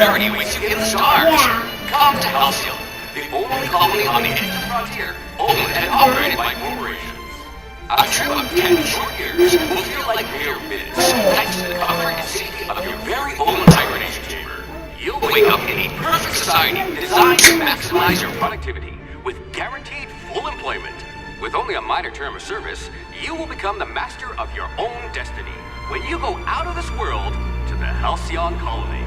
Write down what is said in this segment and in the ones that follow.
prosperity awaits you in the stars. Come to Halcyon, the only colony on the edge of the frontier, owned and operated by corporations. A trip of 10 short years will feel like mere minutes, thanks to the comfort and safety of your very own hibernation chamber. You'll wake up in a perfect society designed to maximize your productivity with guaranteed full employment. With only a minor term of service, you will become the master of your own destiny when you go out of this world to the Halcyon colony.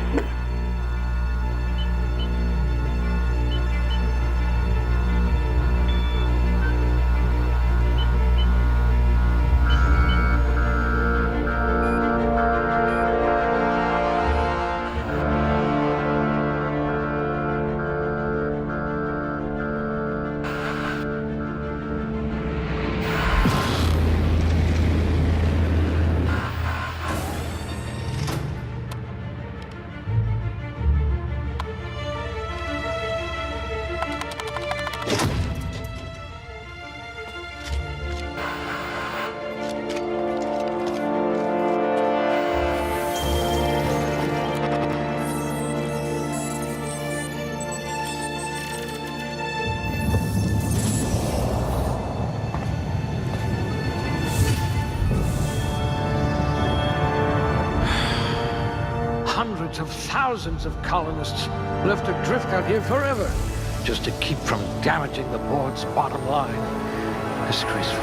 Hundreds of thousands of colonists left adrift out here forever, just to keep from damaging the board's bottom line. Disgraceful.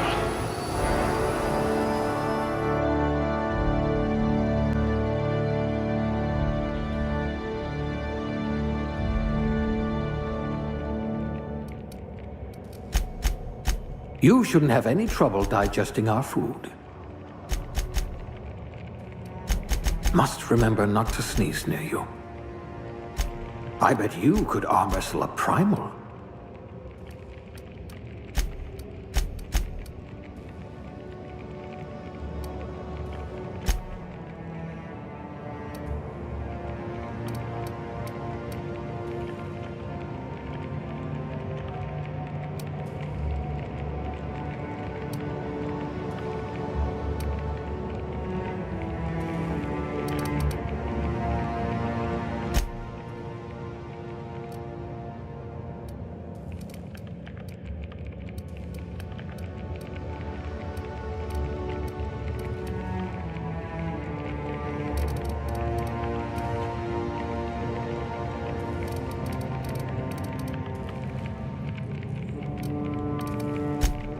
You shouldn't have any trouble digesting our food. Must remember not to sneeze near you. I bet you could arm wrestle a primal.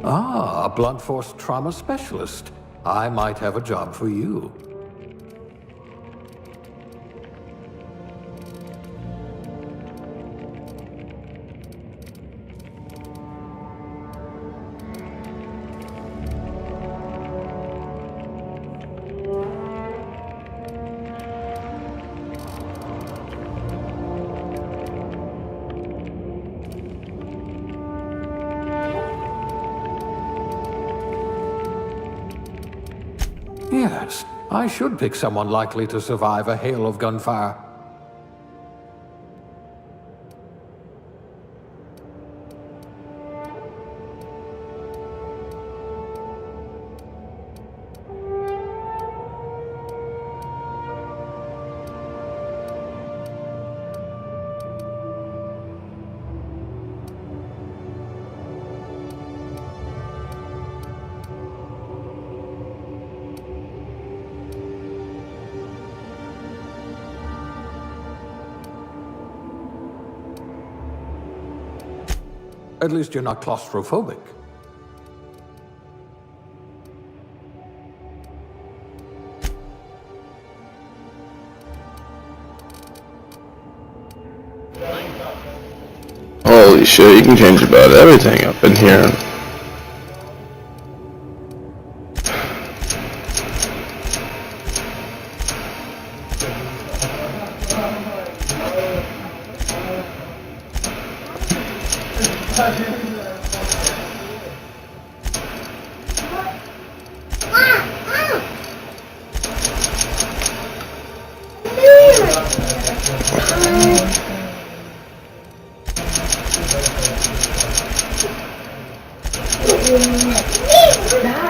Ah, a blunt force trauma specialist. I might have a job for you. Yes, I should pick someone likely to survive a hail of gunfire. At least you're not claustrophobic. Holy shit, you can change about everything up in here.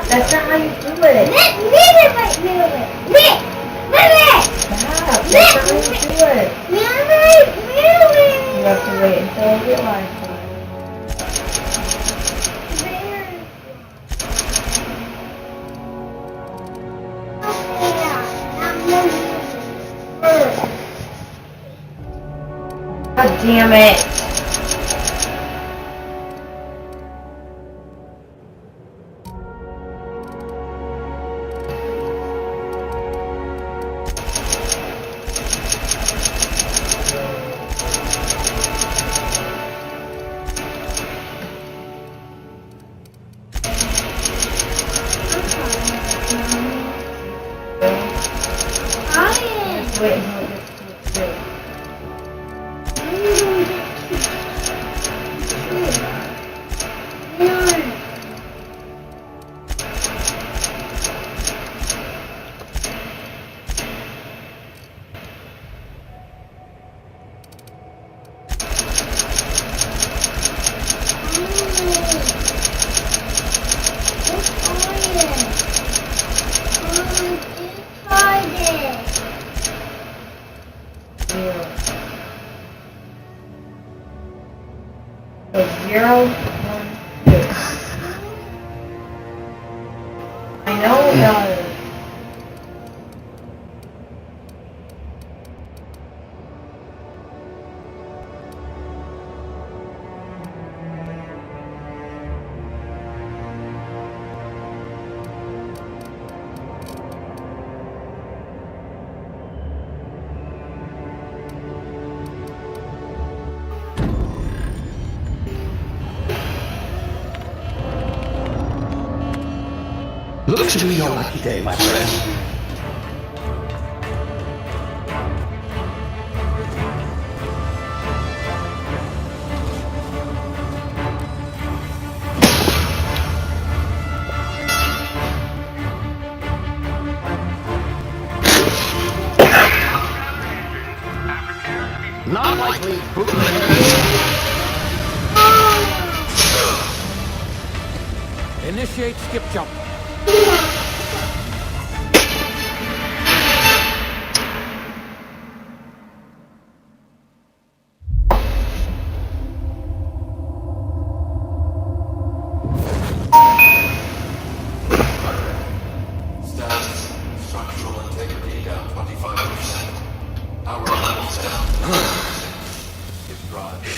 That's not how you do it. That's not how you do it. You have to wait until I get live. God damn it. Wait until it gets to the Zero, one, two. I know it does. Looks to be your lucky day, my friend. Not likely. Initiate skip jump. Status, structural integrity down 25%. Power levels down 10%. If drive is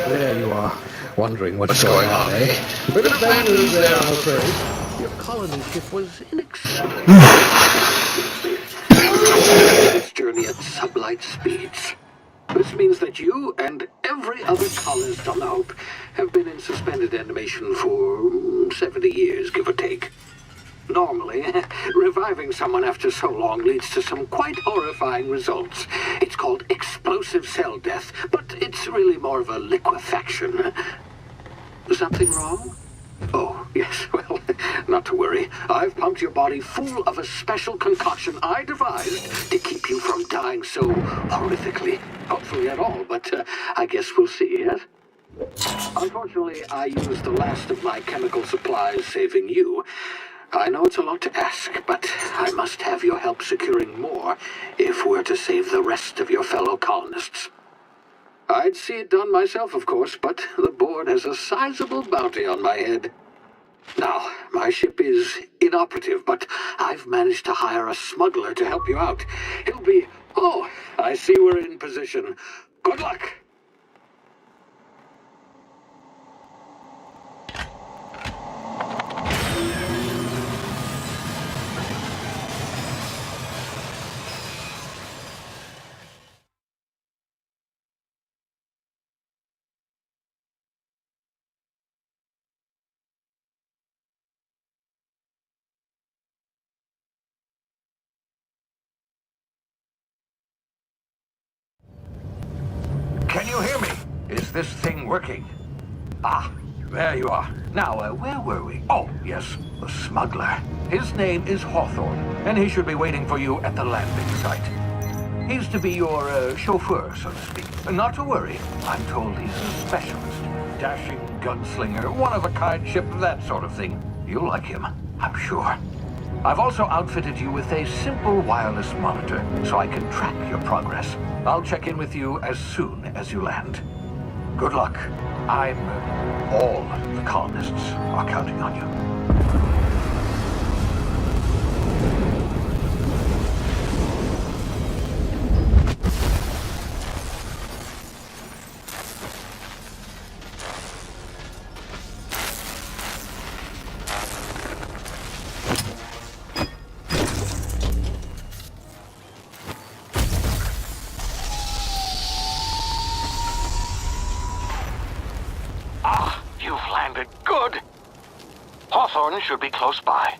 There you are, wondering what's going on, eh? Bit of bad news there, I'm afraid. Your colony ship was inexplicably its journey at sublight speeds. This means that you and every other colonist on the Hope have been in suspended animation for 70 years, give or take. Normally, reviving someone after so long leads to some quite horrifying results. It's called explosive cell death, but it's really more of a liquefaction. Something wrong? Oh, yes, well, not to worry. I've pumped your body full of a special concoction I devised to keep you from dying so horrifically. Hopefully at all, but I guess we'll see, yes? Unfortunately, I used the last of my chemical supplies saving you. I know it's a lot to ask, but I must have your help securing more if we're to save the rest of your fellow colonists. I'd see it done myself, of course, but the board has a sizable bounty on my head. Now, my ship is inoperative, but I've managed to hire a smuggler to help you out. He'll be... Oh, I see we're in position. Good luck! Can you hear me? Is this thing working? Ah, There you are. Now, where were we? Oh, yes, the smuggler. His name is Hawthorne, and he should be waiting for you at the landing site. He's to be your chauffeur, so to speak. Not to worry. I'm told he's a specialist. Dashing gunslinger, one-of-a-kind ship, that sort of thing. You'll like him, I'm sure. I've also outfitted you with a simple wireless monitor, so I can track your progress. I'll check in with you as soon as you land. Good luck. All the colonists are counting on you. Good. Hawthorne should be close by.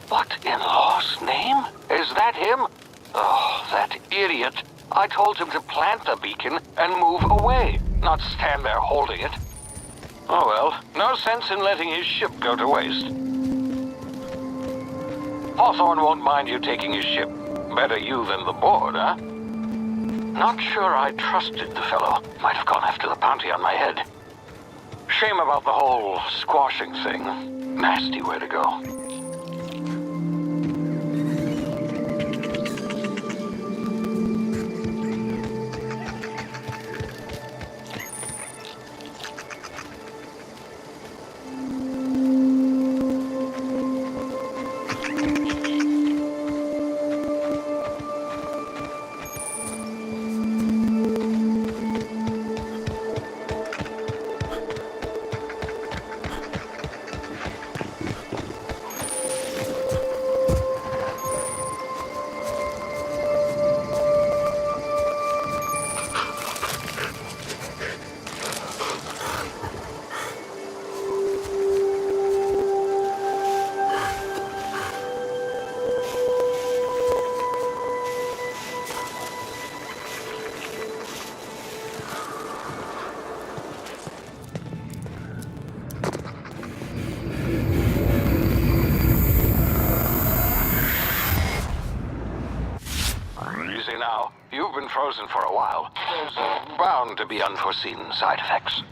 What in law's name? Is that him? Oh, that idiot. I told him to plant the beacon and move away, not stand there holding it. Oh well, no sense in letting his ship go to waste. Hawthorne won't mind you taking his ship. Better you than the board, huh? Not sure I trusted the fellow. Might have gone after the bounty on my head. Shame about the whole squashing thing. Nasty way to go. Now, you've been frozen for a while. There's bound to be unforeseen side effects.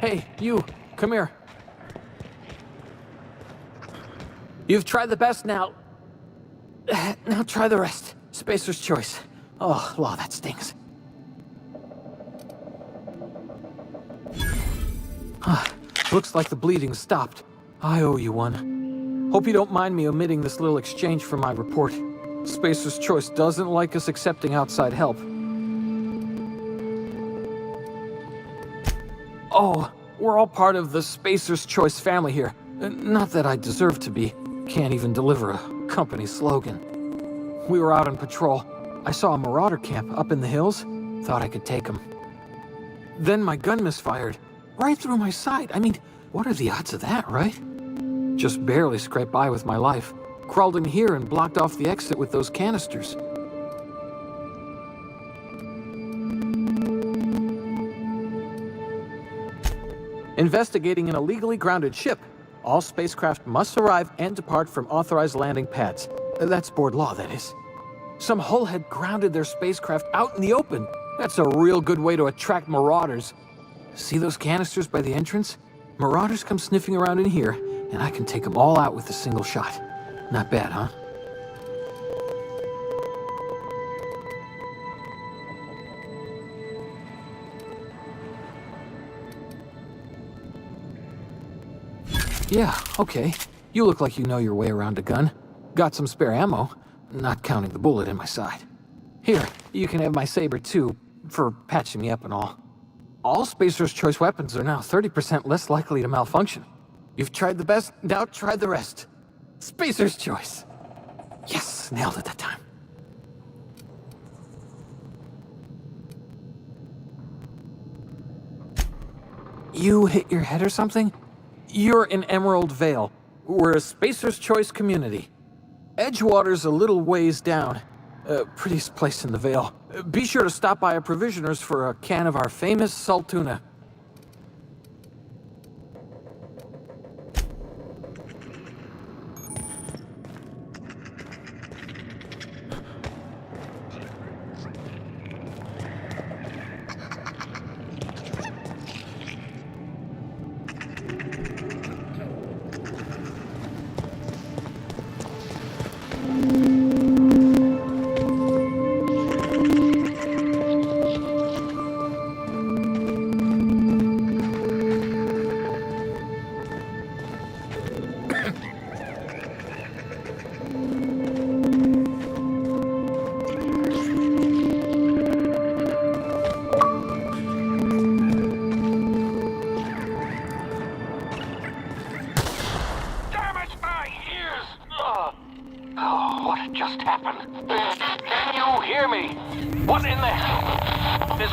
Hey, you, come here. You've tried the best, now try the rest. Spacer's choice. Oh, law, that stings. Looks like the bleeding stopped. I owe you one. Hope you don't mind me omitting this little exchange from my report. Spacer's Choice doesn't like us accepting outside help. Oh, we're all part of the Spacer's Choice family here. Not that I deserve to be. Can't even deliver a company slogan. We were out on patrol. I saw a marauder camp up in the hills. Thought I could take them. Then my gun misfired. Right through my side. I mean, what are the odds of that, right? Just barely scraped by with my life. Crawled in here and blocked off the exit with those canisters. Investigating an illegally grounded ship. All spacecraft must arrive and depart from authorized landing pads. That's board law, that is. Some hull had grounded their spacecraft out in the open. That's a real good way to attract marauders. See those canisters by the entrance? Marauders come sniffing around in here, and I can take them all out with a single shot. Not bad, huh? Yeah, okay. You look like you know your way around a gun. Got some spare ammo, not counting the bullet in my side. Here, you can have my saber too, for patching me up and all. All Spacer's Choice weapons are now 30% less likely to malfunction. You've tried the best, now try the rest. Spacer's Choice. Yes, nailed it that time. You hit your head or something? You're in Emerald Vale. We're a Spacer's Choice community. Edgewater's a little ways down. Prettiest place in the Vale. Be sure to stop by a provisioner's for a can of our famous salt tuna. What just happened? Can you hear me? What in the hell? This...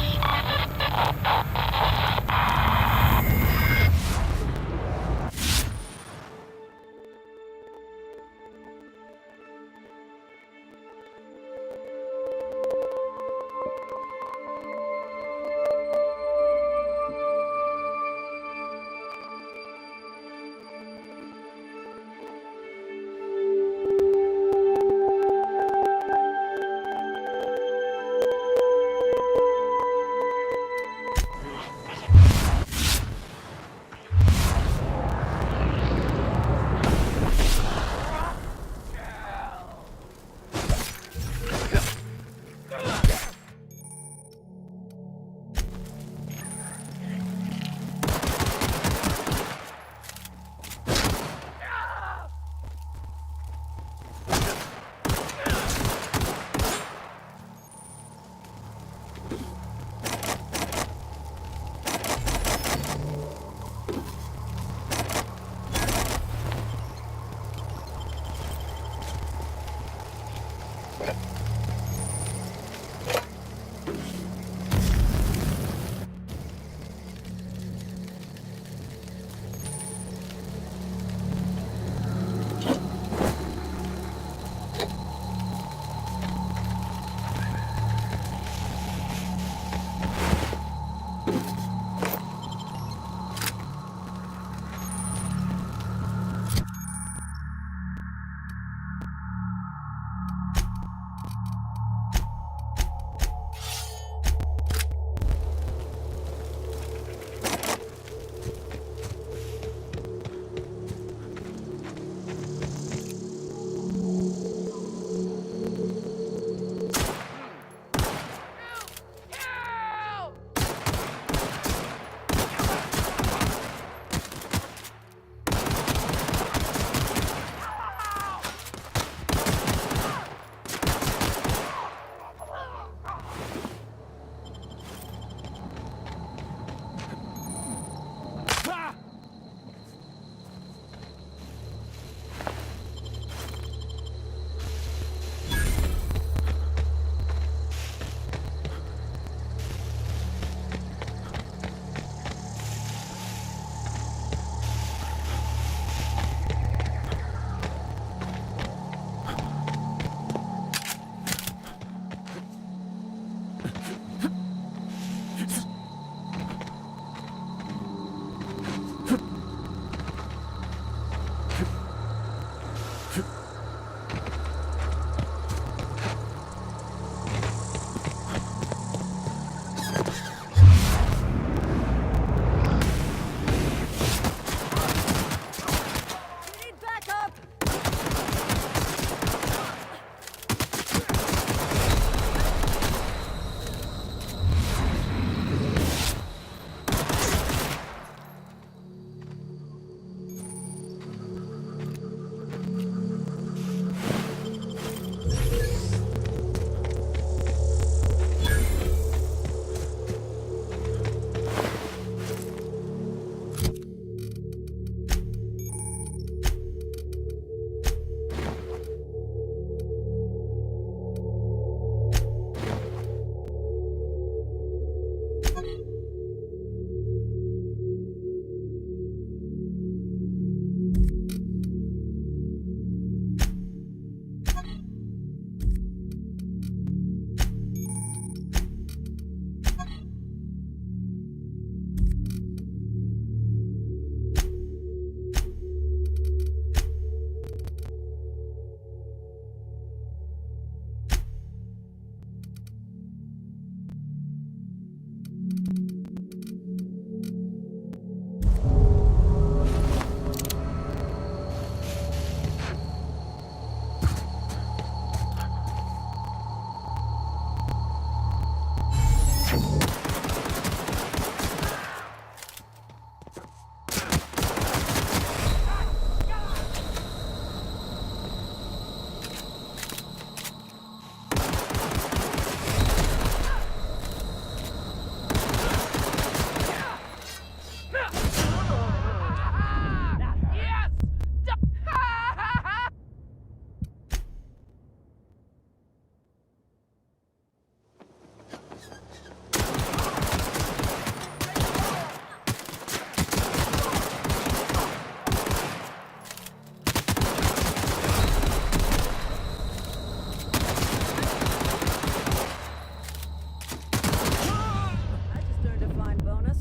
I just earned a fine bonus.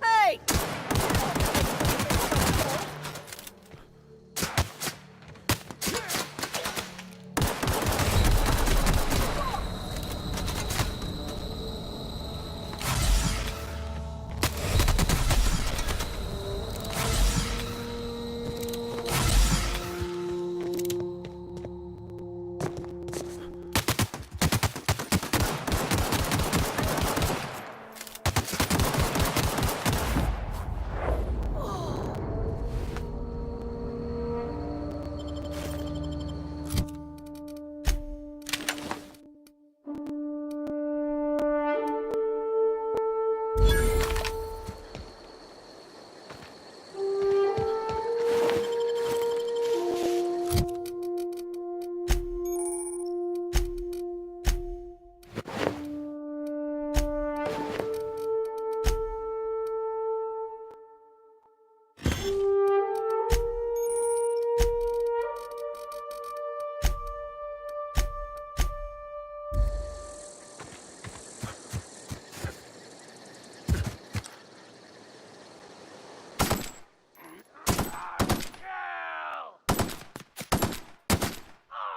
Hey!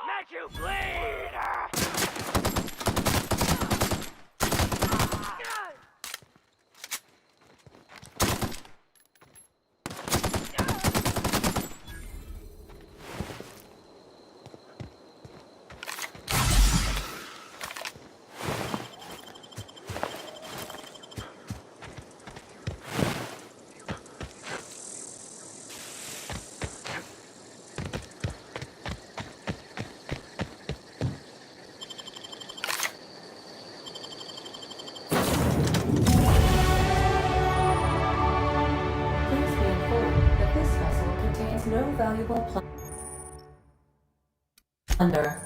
Make you bleed! Please be informed that this vessel contains no valuable plunder.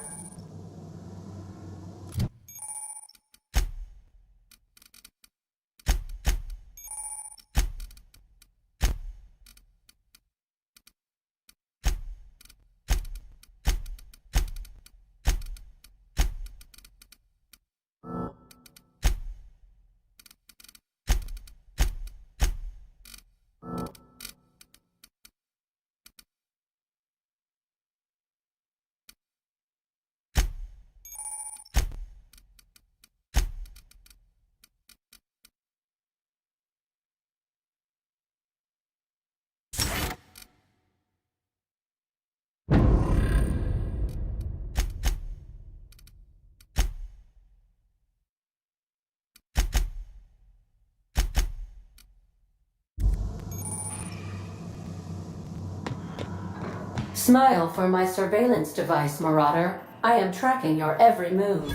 Smile for my surveillance device, Marauder. I am tracking your every move.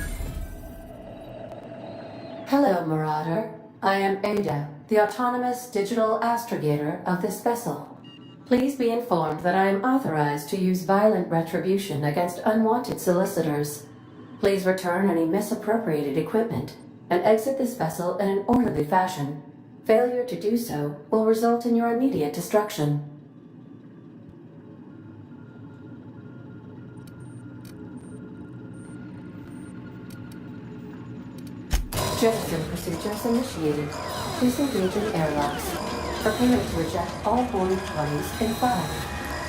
Hello, Marauder. I am Ada, the autonomous digital astrogator of this vessel. Please be informed that I am authorized to use violent retribution against unwanted solicitors. Please return any misappropriated equipment and exit this vessel in an orderly fashion. Failure to do so will result in your immediate destruction. Jettison procedures initiated. Please engage in airlocks. Prepare to eject all boarding parties in 5,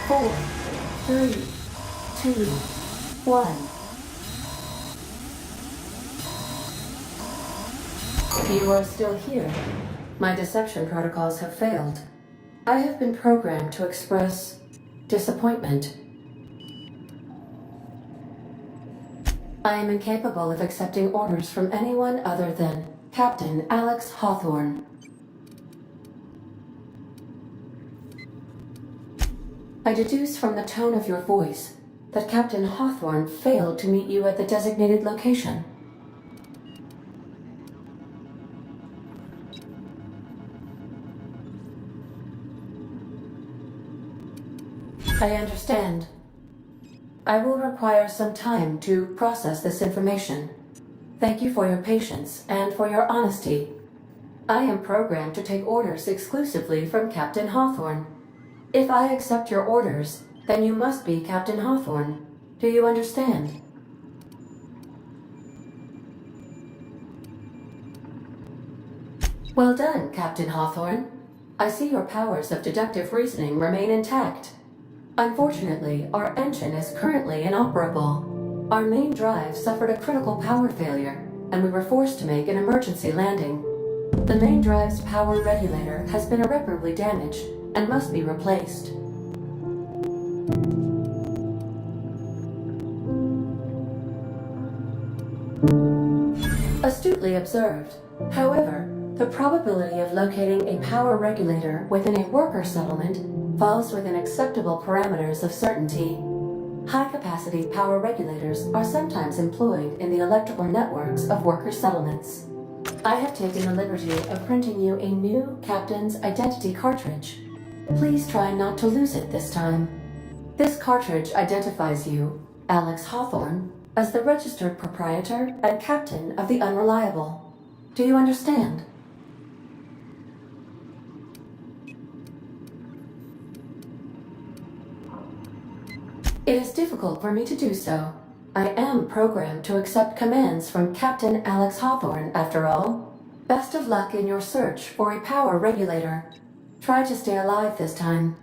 4, 3, 2, 1. You are still here. My deception protocols have failed. I have been programmed to express disappointment. I am incapable of accepting orders from anyone other than Captain Alex Hawthorne. I deduce from the tone of your voice that Captain Hawthorne failed to meet you at the designated location. I understand. I will require some time to process this information. Thank you for your patience and for your honesty. I am programmed to take orders exclusively from Captain Hawthorne. If I accept your orders, then you must be Captain Hawthorne. Do you understand? Well done, Captain Hawthorne. I see your powers of deductive reasoning remain intact. Unfortunately, our engine is currently inoperable. Our main drive suffered a critical power failure, and we were forced to make an emergency landing. The main drive's power regulator has been irreparably damaged and must be replaced. Astutely observed. However, the probability of locating a power regulator within a worker settlement falls within acceptable parameters of certainty. High-capacity power regulators are sometimes employed in the electrical networks of worker settlements. I have taken the liberty of printing you a new Captain's Identity cartridge. Please try not to lose it this time. This cartridge identifies you, Alex Hawthorne, as the registered proprietor and captain of the Unreliable. Do you understand? It is difficult for me to do so. I am programmed to accept commands from Captain Alex Hawthorne, after all. Best of luck in your search for a power regulator. Try to stay alive this time.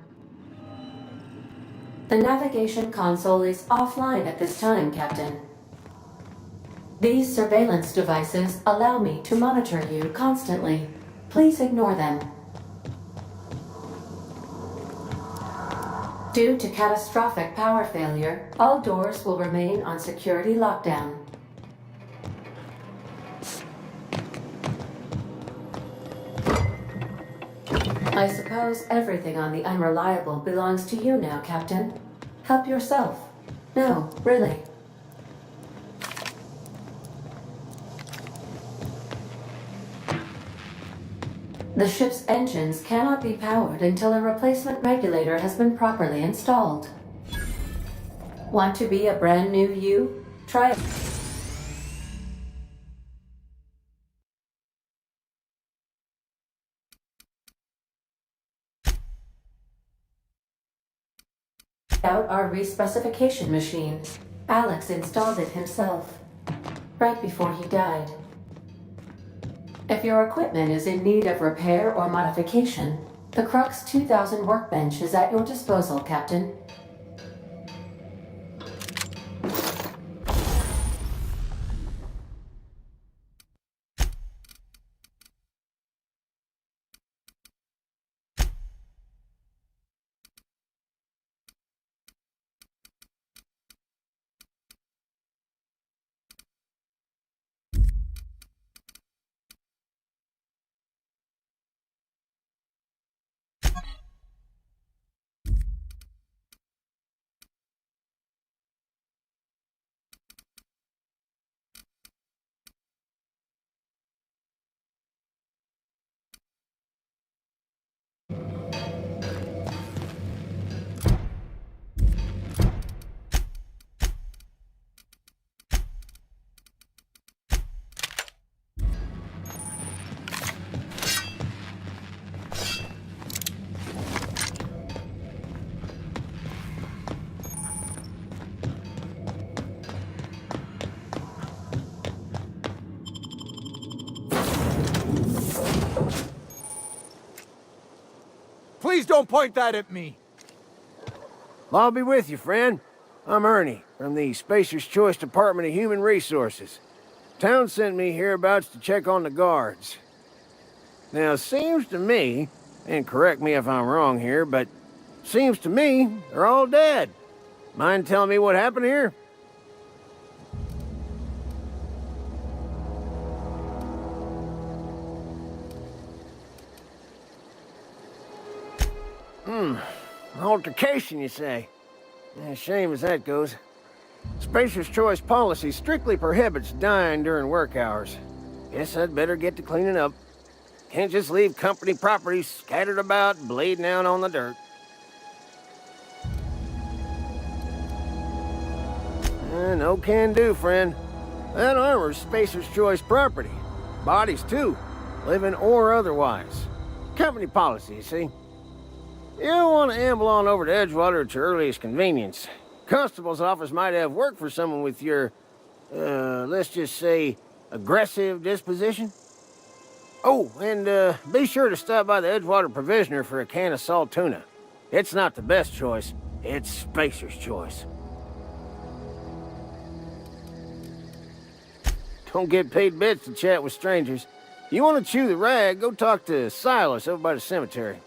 The navigation console is offline at this time, Captain. These surveillance devices allow me to monitor you constantly. Please ignore them. Due to catastrophic power failure, all doors will remain on security lockdown. I suppose everything on the Unreliable belongs to you now, Captain. Help yourself. No, really. The ship's engines cannot be powered until a replacement regulator has been properly installed. Want to be a brand new you? Try it. Out our respecification machine. Alex installed it himself, right before he died. If your equipment is in need of repair or modification, the Crux 2000 workbench is at your disposal, Captain. Please don't point that at me. I'll be with you, friend. I'm Ernie, from the Spacer's Choice Department of Human Resources. Town sent me hereabouts to check on the guards. Now, it seems to me, and correct me if I'm wrong here, but seems to me they're all dead. Mind telling me what happened here? Altercation, you say? Shame as that goes. Spacer's Choice policy strictly prohibits dying during work hours. Guess I'd better get to cleaning up. Can't just leave company property scattered about, bleeding out on the dirt. No can do, friend. That armor's Spacer's Choice property. Bodies, too. Living or otherwise. Company policy, you see? You don't want to amble on over to Edgewater at your earliest convenience. Constable's office might have work for someone with your, let's just say, aggressive disposition. Oh, and be sure to stop by the Edgewater Provisioner for a can of salt tuna. It's not the best choice, it's Spacer's Choice. Don't get paid bits to chat with strangers. You want to chew the rag, go talk to Silas over by the cemetery.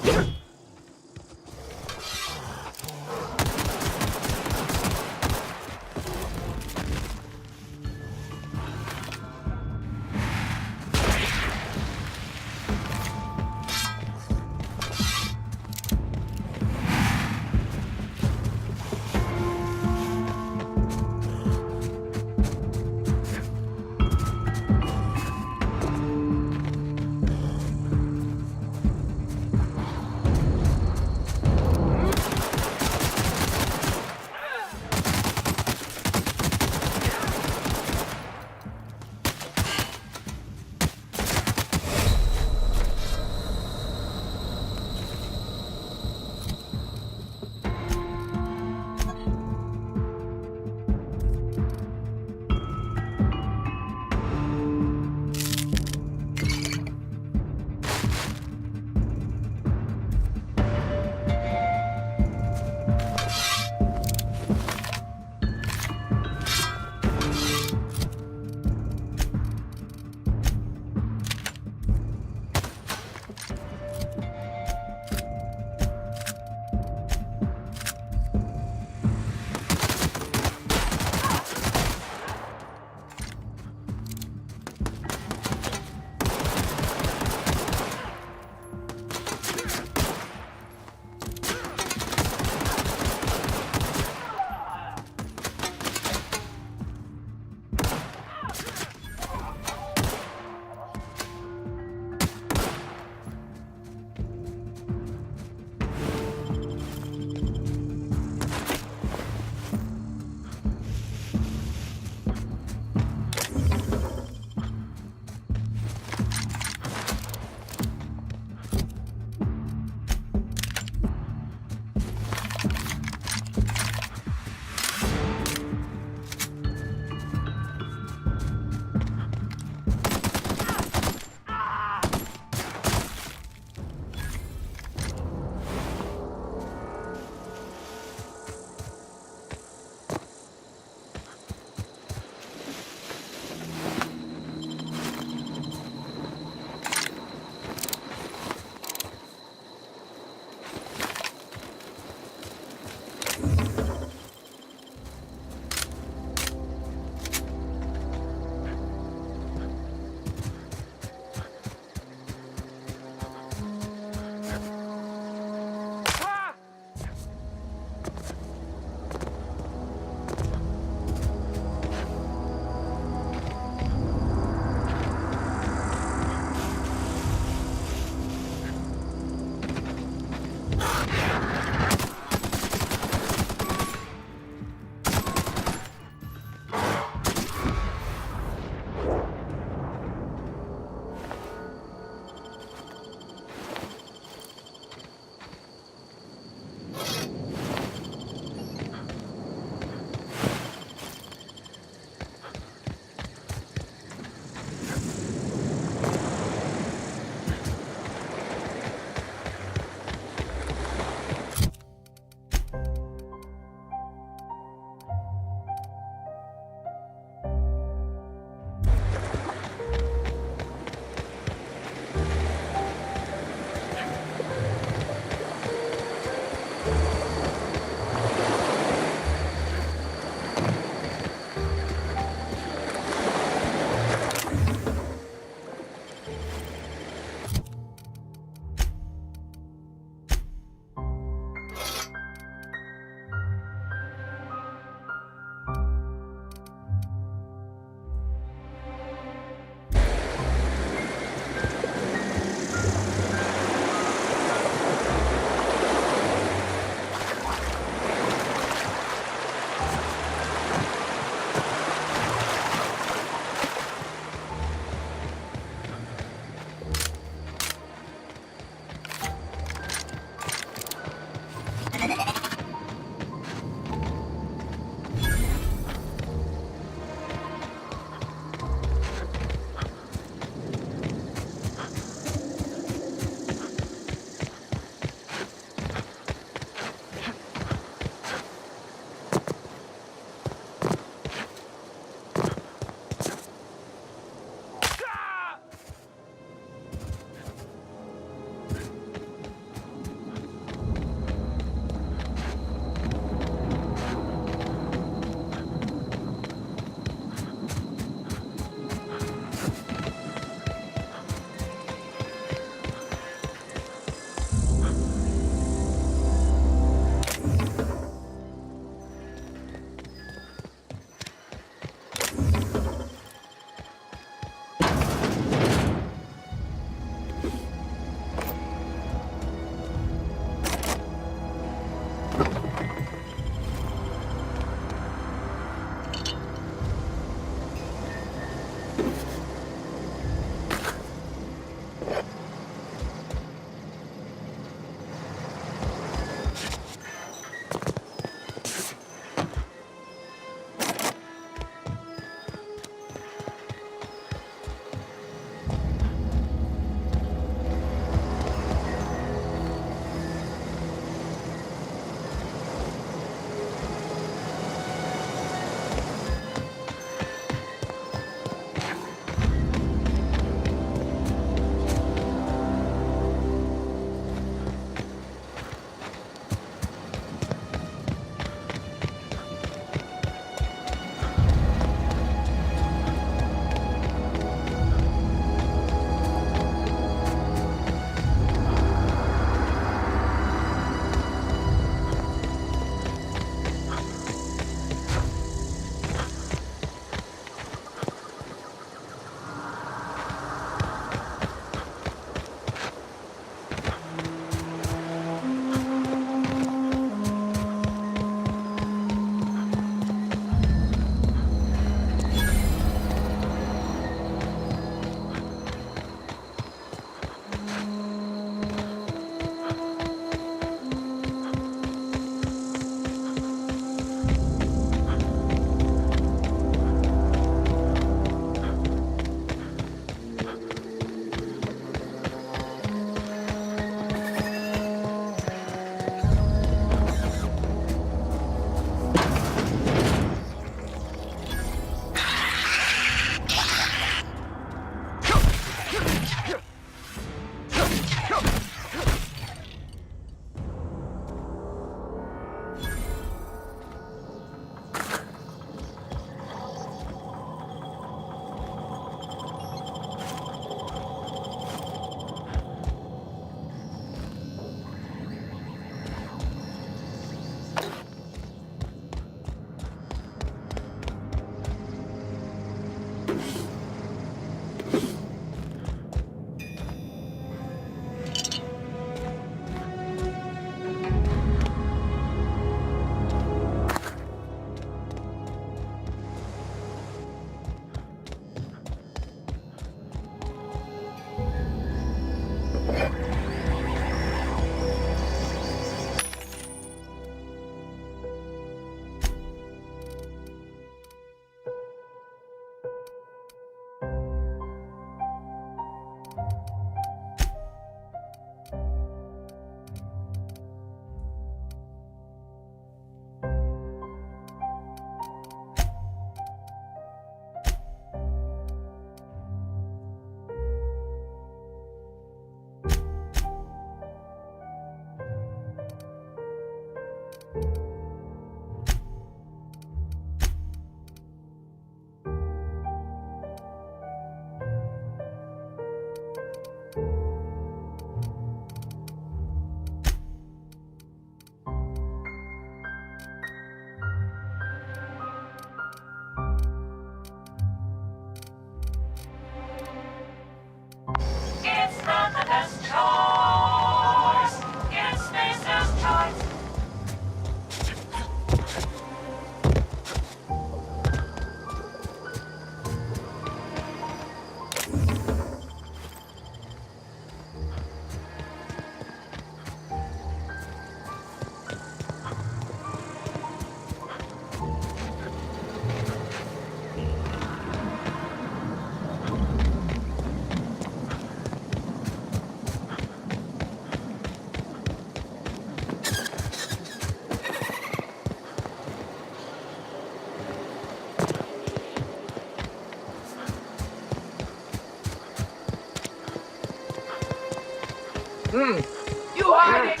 You hiding!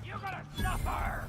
You're gonna suffer!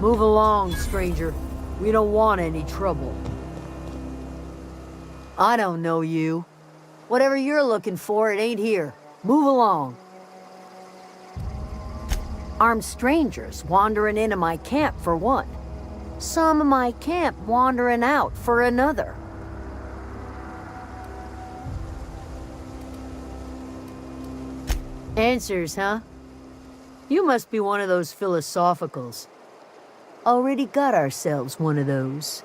Move along, stranger. We don't want any trouble. I don't know you. Whatever you're looking for, it ain't here. Move along. Armed strangers wandering into my camp for one. Some of my camp wandering out for another. Answers, huh? You must be one of those philosophicals. Already got ourselves one of those.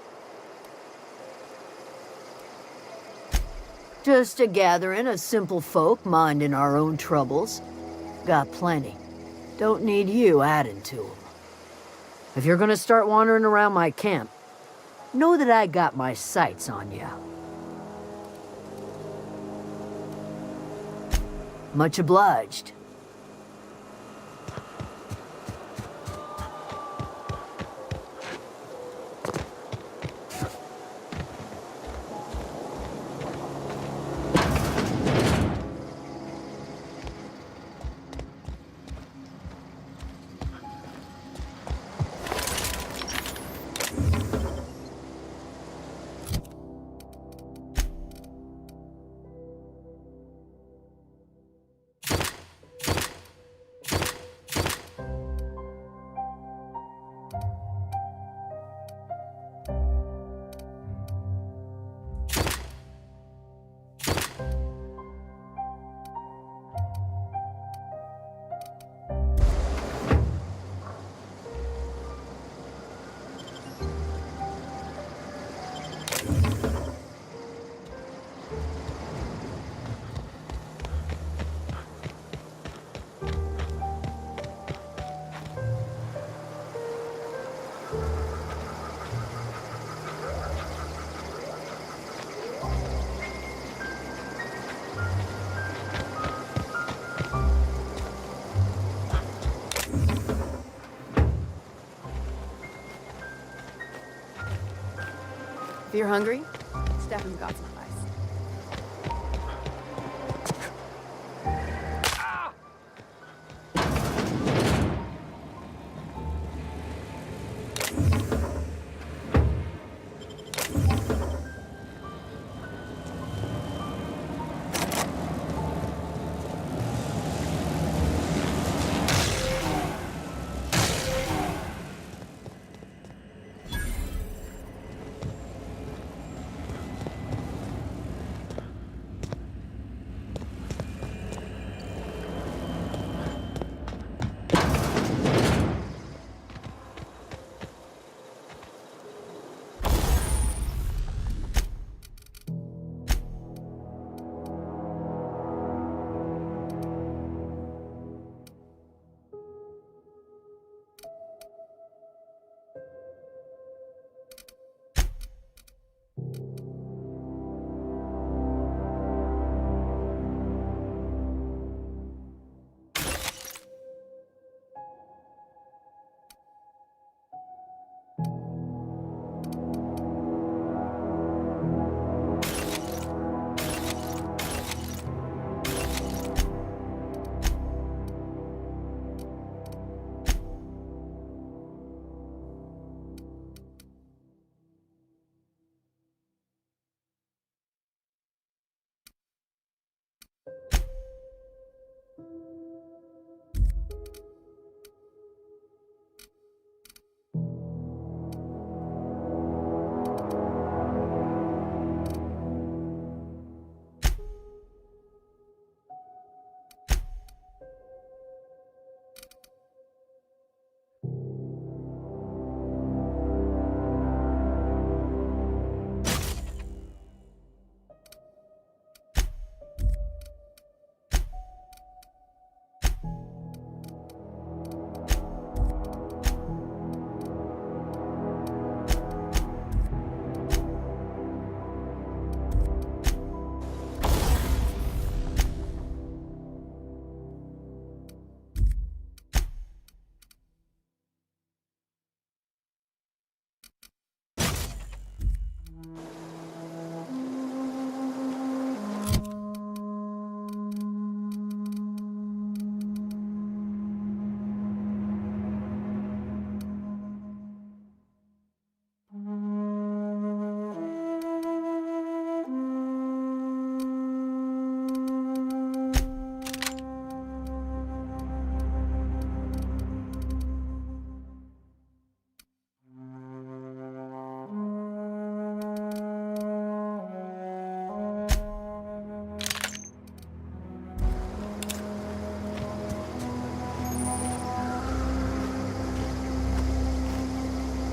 Just a gathering of simple folk minding our own troubles. Got plenty. Don't need you adding to them. If you're gonna start wandering around my camp, know that I got my sights on you. Much obliged. If you're hungry, Stephen's got some advice.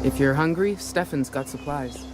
If you're hungry, Stefan's got supplies.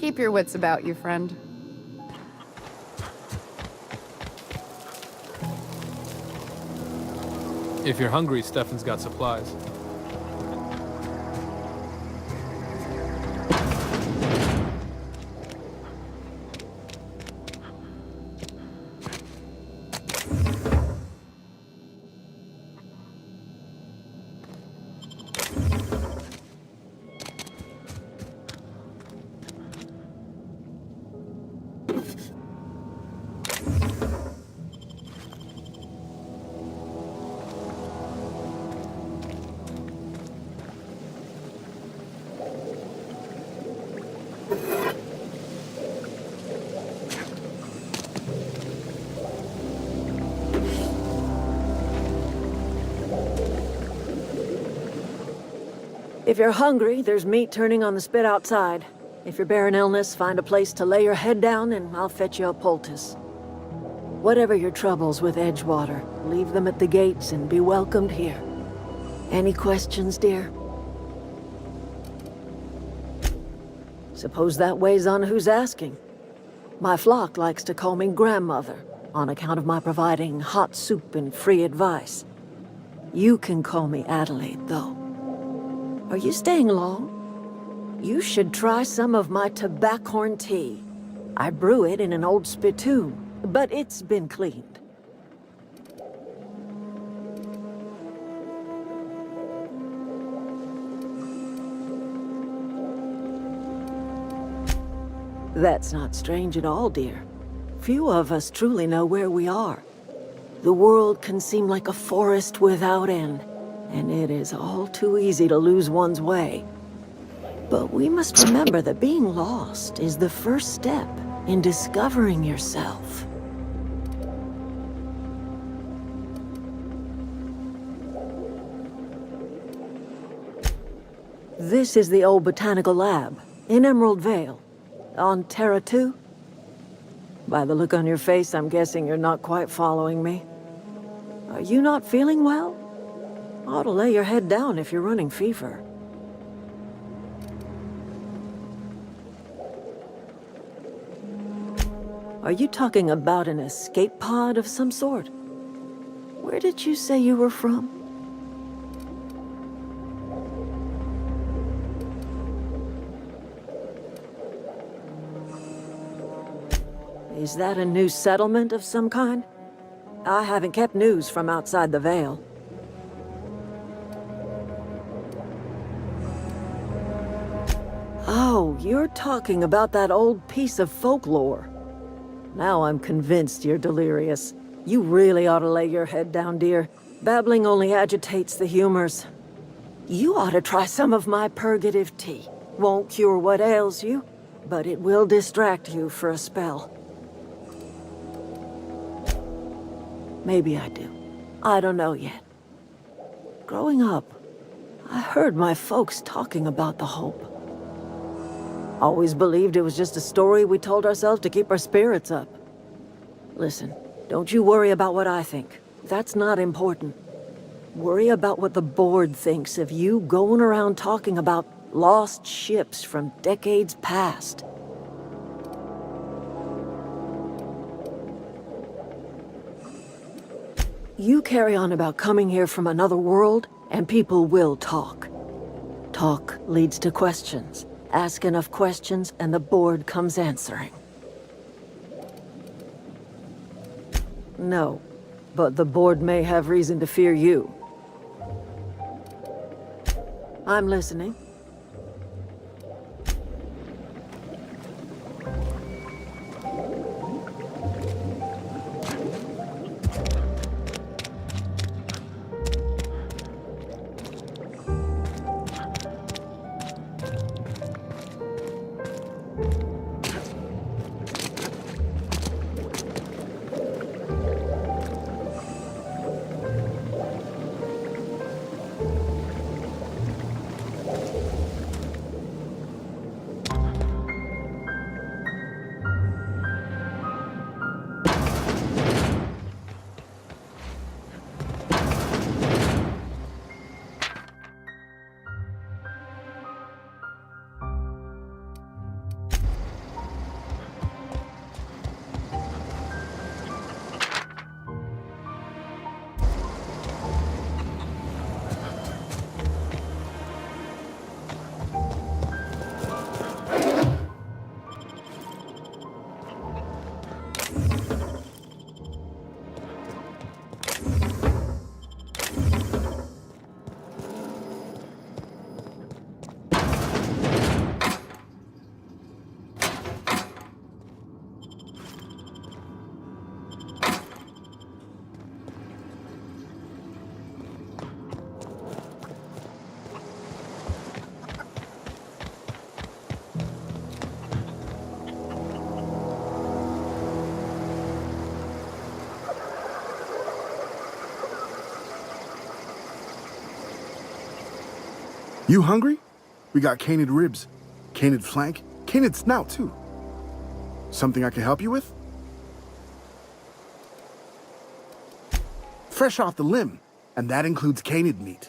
Keep your wits about you, friend. If you're hungry, Stefan's got supplies. If you're hungry, there's meat turning on the spit outside. If you're bearing illness, find a place to lay your head down and I'll fetch you a poultice. Whatever your troubles with Edgewater, leave them at the gates and be welcomed here. Any questions, dear? Suppose that weighs on who's asking. My flock likes to call me grandmother, on account of my providing hot soup and free advice. You can call me Adelaide, though. Are you staying long? You should try some of my tobaccorn tea. I brew it in an old spittoon, but it's been cleaned. That's not strange at all, dear. Few of us truly know where we are. The world can seem like a forest without end, and it is all too easy to lose one's way. But we must remember that being lost is the first step in discovering yourself. This is the old botanical lab in Emerald Vale, on Terra 2. By the look on your face, I'm guessing you're not quite following me. Are you not feeling well? Ought to lay your head down if you're running fever. Are you talking about an escape pod of some sort? Where did you say you were from? Is that a new settlement of some kind? I haven't kept news from outside the Vale. Oh, you're talking about that old piece of folklore. Now I'm convinced you're delirious. You really ought to lay your head down, dear. Babbling only agitates the humors. You ought to try some of my purgative tea. Won't cure what ails you, but it will distract you for a spell. Maybe I do. I don't know yet. Growing up, I heard my folks talking about the Hope. Always believed it was just a story we told ourselves to keep our spirits up. Listen, don't you worry about what I think. That's not important. Worry about what the board thinks of you going around talking about lost ships from decades past. You carry on about coming here from another world, and people will talk. Talk leads to questions. Ask enough questions and the board comes answering. No, but the board may have reason to fear you. I'm listening. You hungry? We got canid ribs, canid flank, canid snout too. Something I can help you with? Fresh off the limb, and that includes canid meat.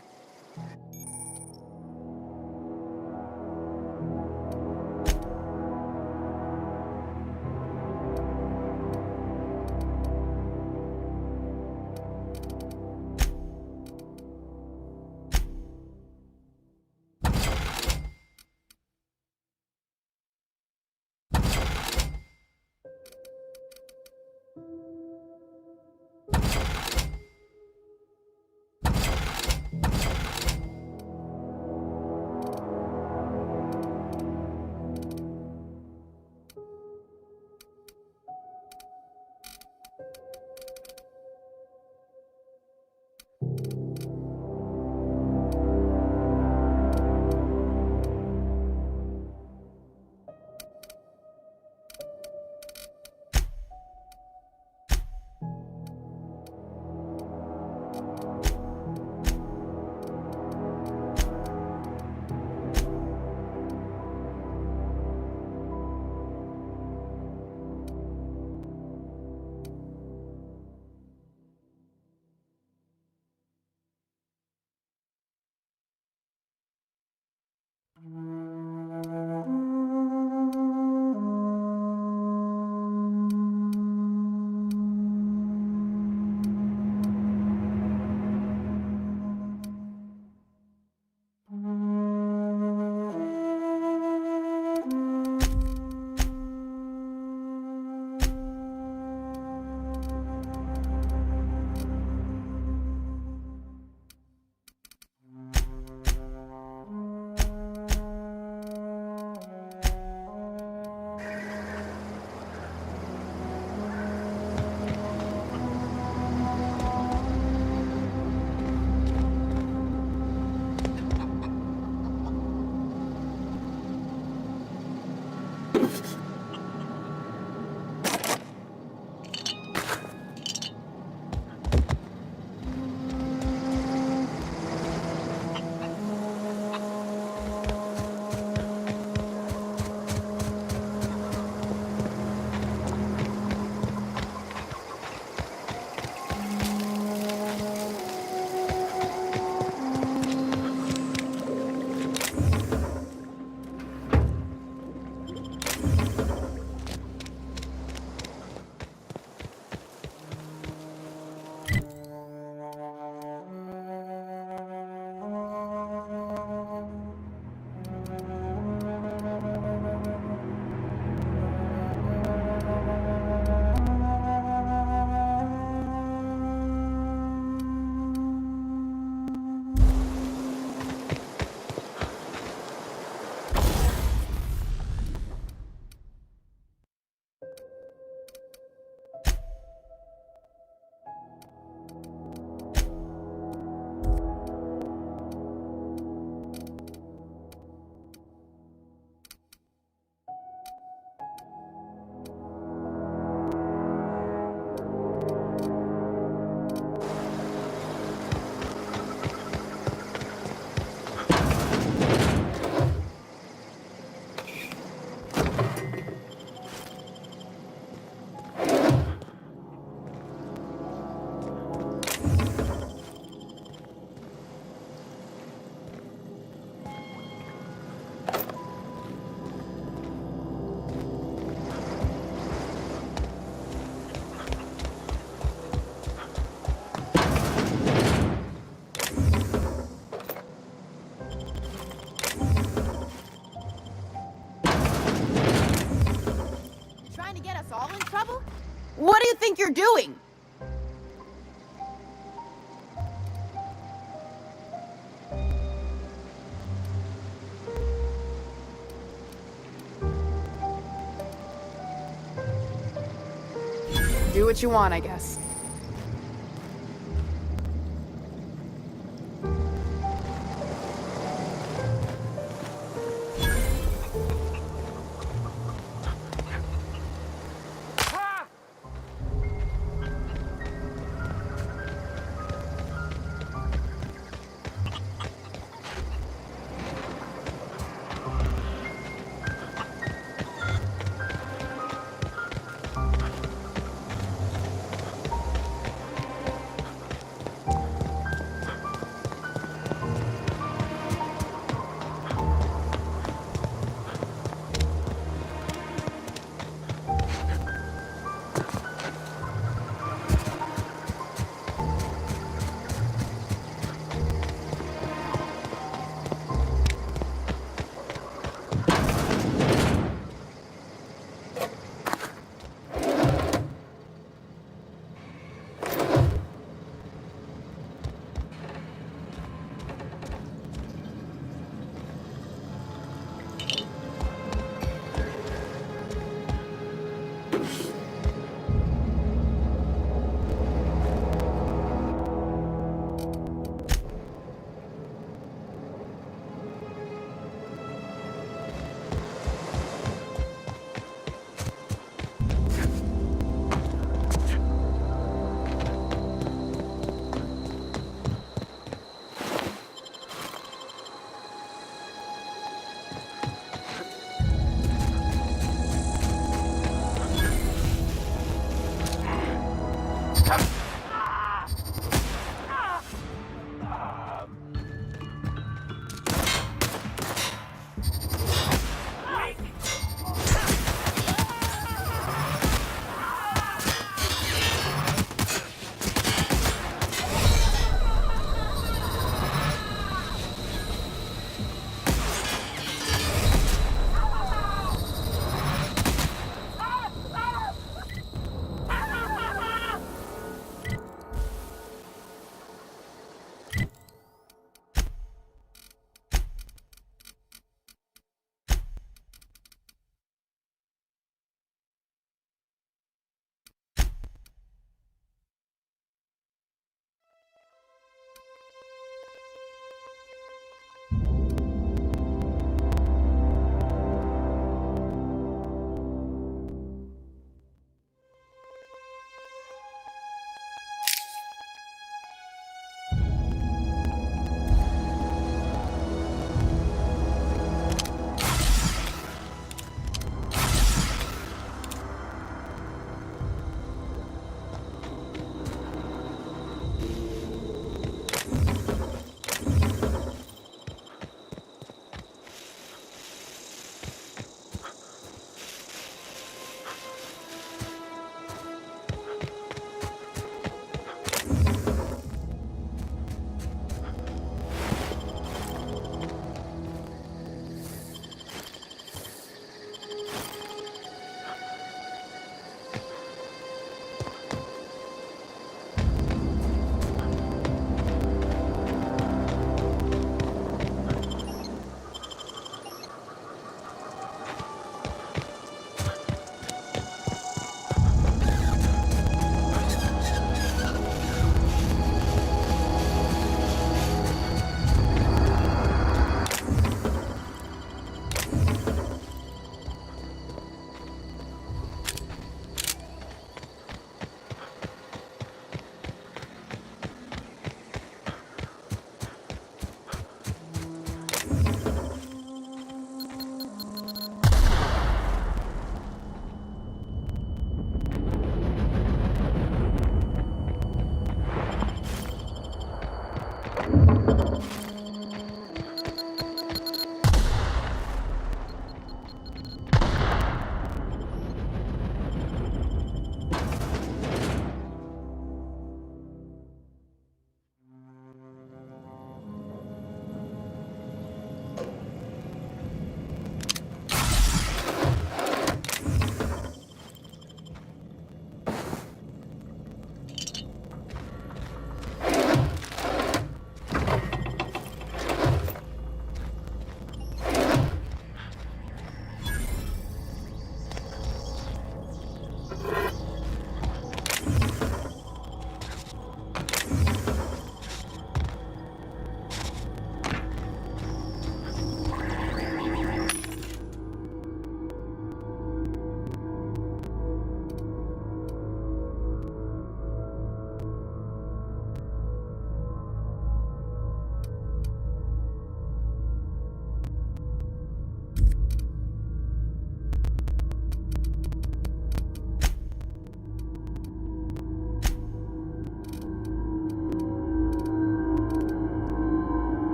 us all in trouble? What do you think you're doing? Do what you want, I guess.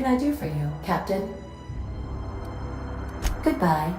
can I do for you, Captain? Goodbye.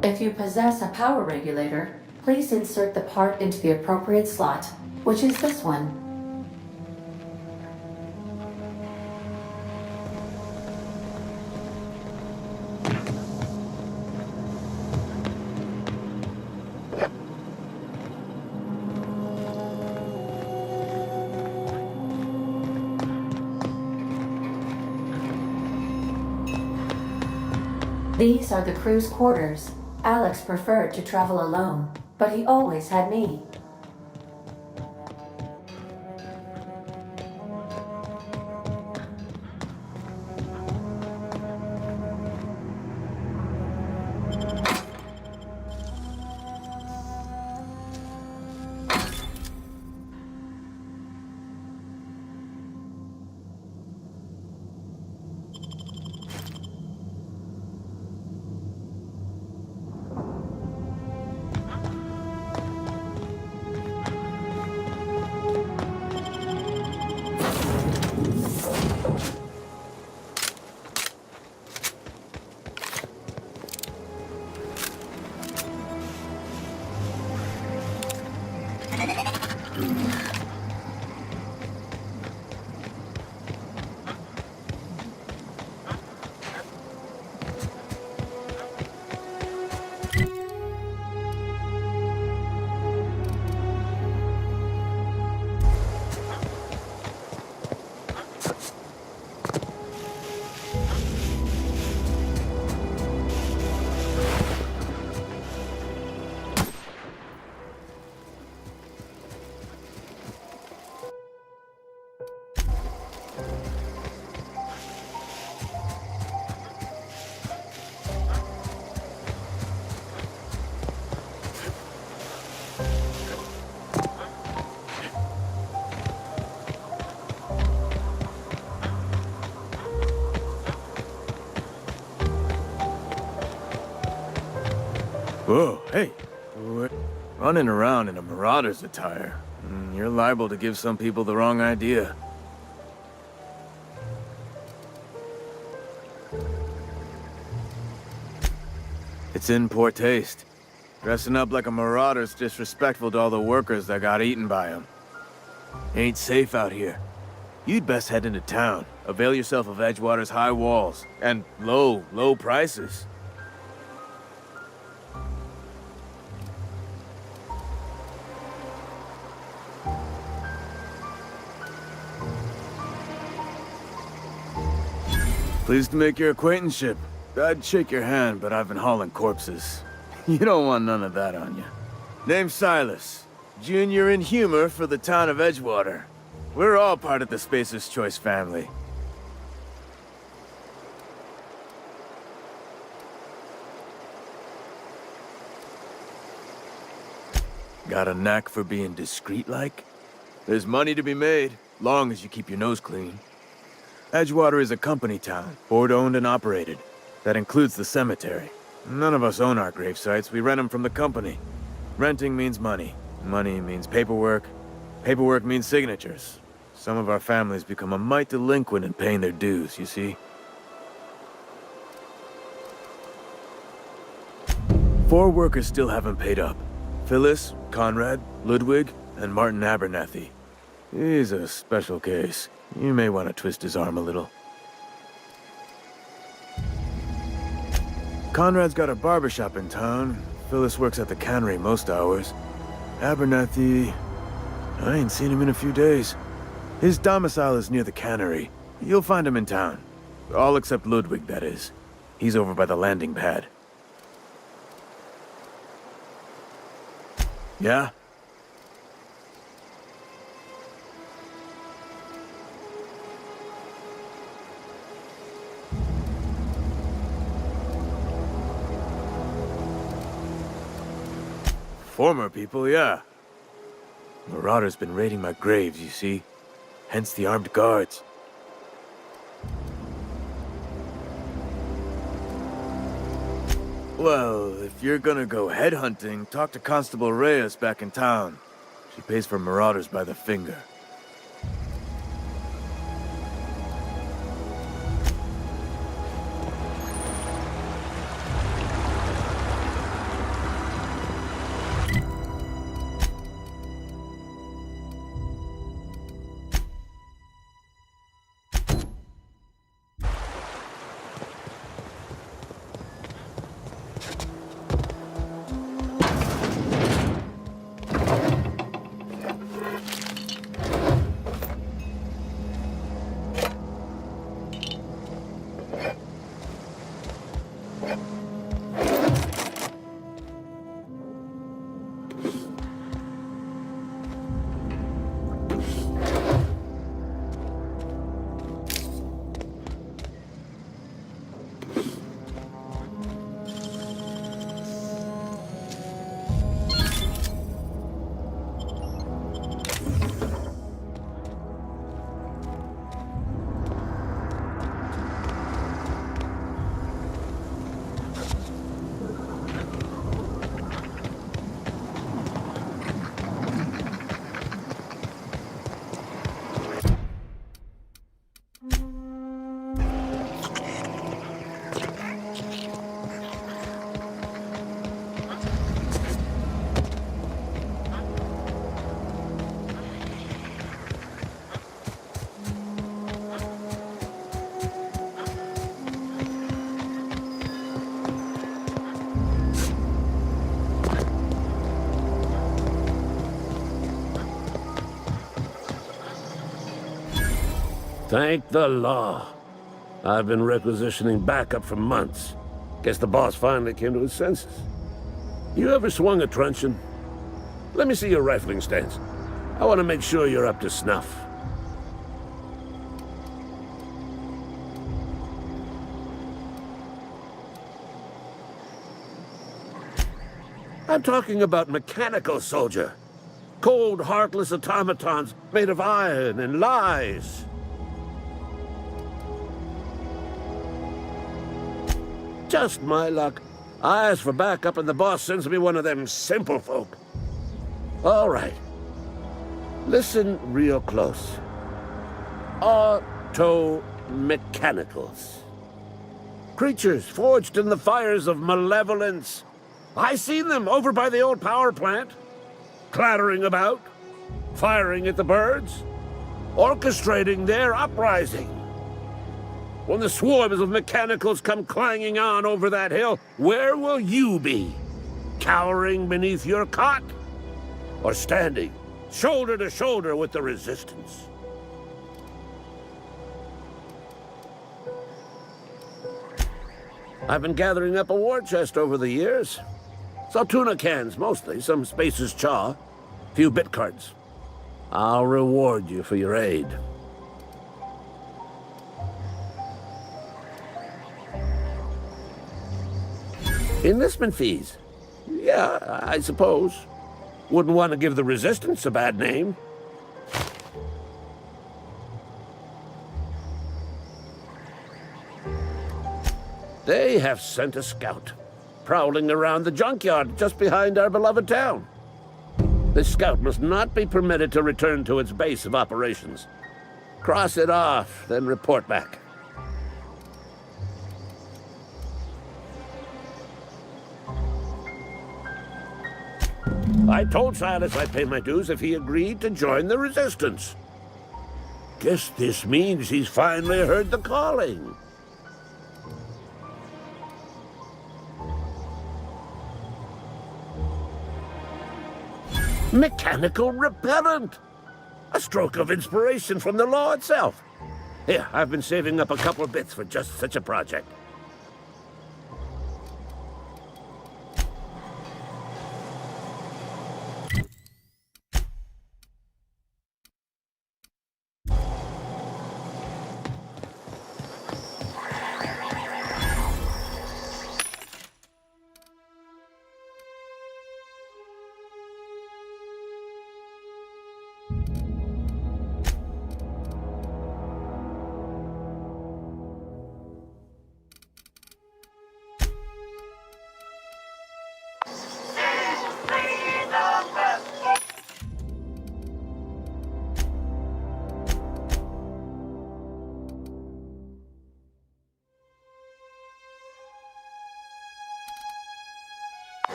If you possess a power regulator, please insert the part into the appropriate slot, which is this one. These are the crew's quarters. Alex preferred to travel alone, but he always had me. Whoa, hey. Running around in a marauder's attire. You're liable to give some people the wrong idea. It's in poor taste. Dressing up like a marauder's disrespectful to all the workers that got eaten by him. Ain't safe out here. You'd best head into town. Avail yourself of Edgewater's high walls and low prices. Pleased to make your acquaintanceship. I'd shake your hand, but I've been hauling corpses. You don't want none of that on you. Name's Silas. Junior in humor for the town of Edgewater. We're all part of the Spacer's Choice family. Got a knack for being discreet-like? There's money to be made, long as you keep your nose clean. Edgewater is a company town, board-owned and operated. That includes the cemetery. None of us own our grave sites, we rent them from the company. Renting means money. Money means paperwork. Paperwork means signatures. Some of our families become a mite delinquent in paying their dues, you see? 4 workers still haven't paid up. Phyllis, Conrad, Ludwig, and Martin Abernathy. He's a special case. You may want to twist his arm a little. Conrad's got a barbershop in town. Phyllis works at the cannery most hours. Abernathy... I ain't seen him in a few days. His domicile is near the cannery. You'll find him in town. All except Ludwig, that is. He's over by the landing pad. Yeah? Former people, yeah. Marauders been raiding my graves, you see. Hence the armed guards. Well, if you're gonna go headhunting, talk to Constable Reyes back in town. She pays for marauders by the finger. Thank the law. I've been requisitioning backup for months. Guess the boss finally came to his senses. You ever swung a truncheon? Let me see your rifling stance. I want to make sure you're up to snuff. I'm talking about mechanical soldier. Cold, heartless automatons made of iron and lies. Just my luck. I ask for backup and the boss sends me one of them simple folk. All right. Listen real close. Auto-mechanicals. Creatures forged in the fires of malevolence. I seen them over by the old power plant. Clattering about. Firing at the birds. Orchestrating their uprising. When the swarms of mechanicals come clanging on over that hill, where will you be? Cowering beneath your cot? Or standing, shoulder to shoulder with the resistance? I've been gathering up a war chest over the years. So tuna cans, mostly, some Spacer's chaw, few bit cards. I'll reward you for your aid. Enlistment fees? Yeah, I suppose. Wouldn't want to give the Resistance a bad name. They have sent a scout, prowling around the junkyard just behind our beloved town. This scout must not be permitted to return to its base of operations. Cross it off, then report back. I told Silas I'd pay my dues if he agreed to join the Resistance. Guess this means he's finally heard the calling. Mechanical repellent! A stroke of inspiration from the law itself. Here, I've been saving up a couple of bits for just such a project.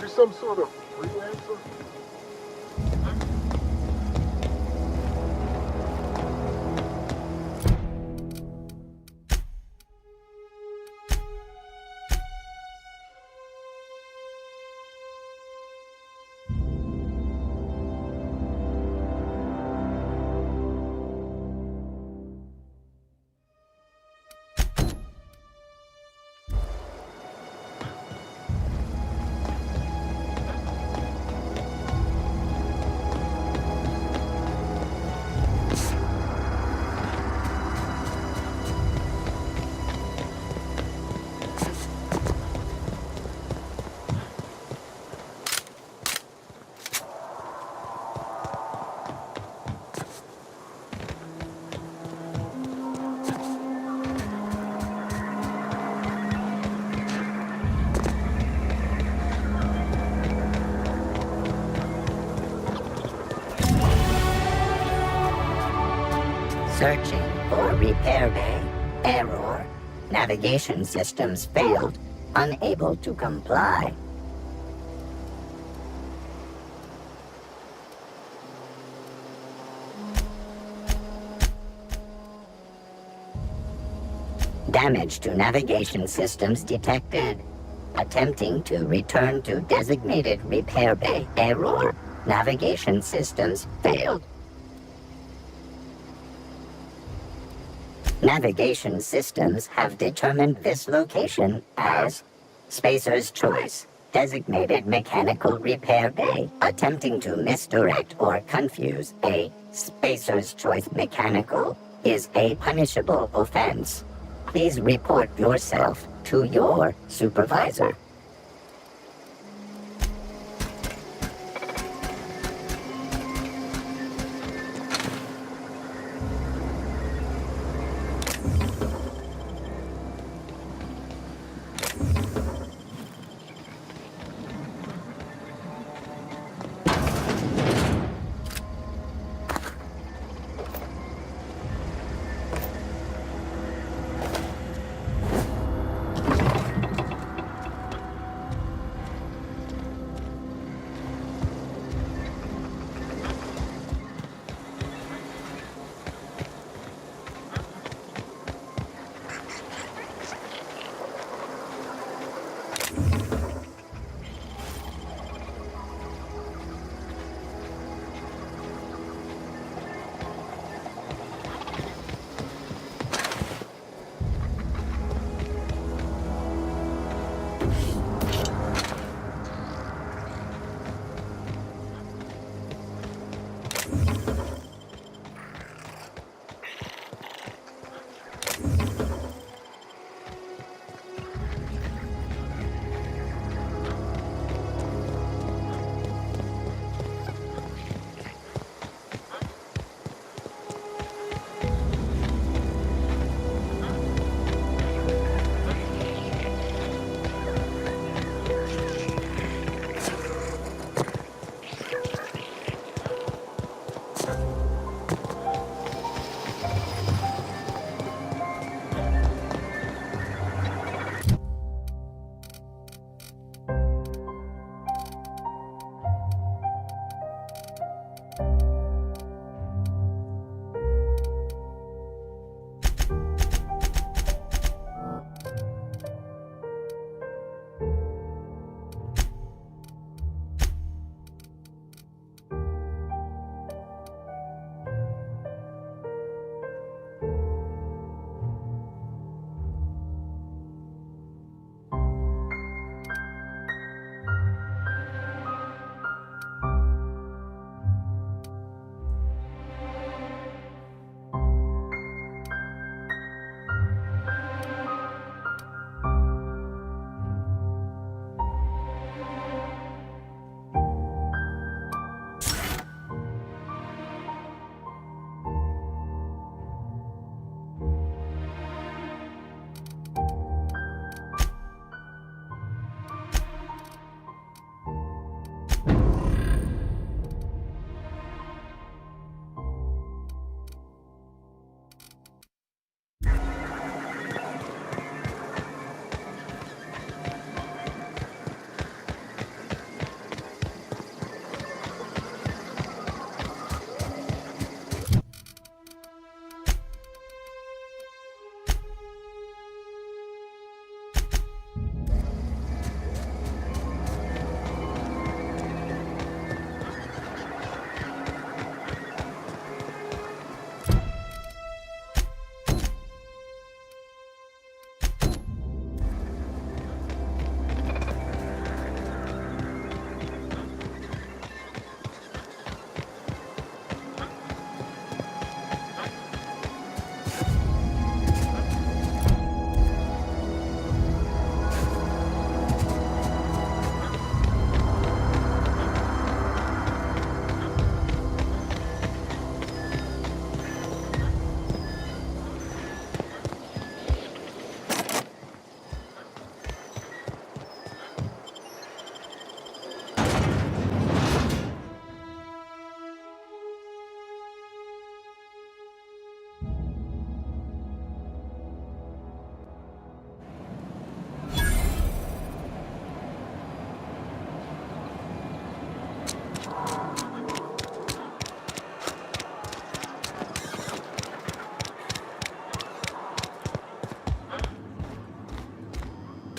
You're some sort of freelancer? Searching for repair bay. Error. Navigation systems failed. Unable to comply. Damage to navigation systems detected. Attempting to return to designated repair bay. Error. Navigation systems failed. Navigation systems have determined this location as Spacer's Choice, designated mechanical repair bay. Attempting to misdirect or confuse a Spacer's Choice mechanical is a punishable offense. Please report yourself to your supervisor.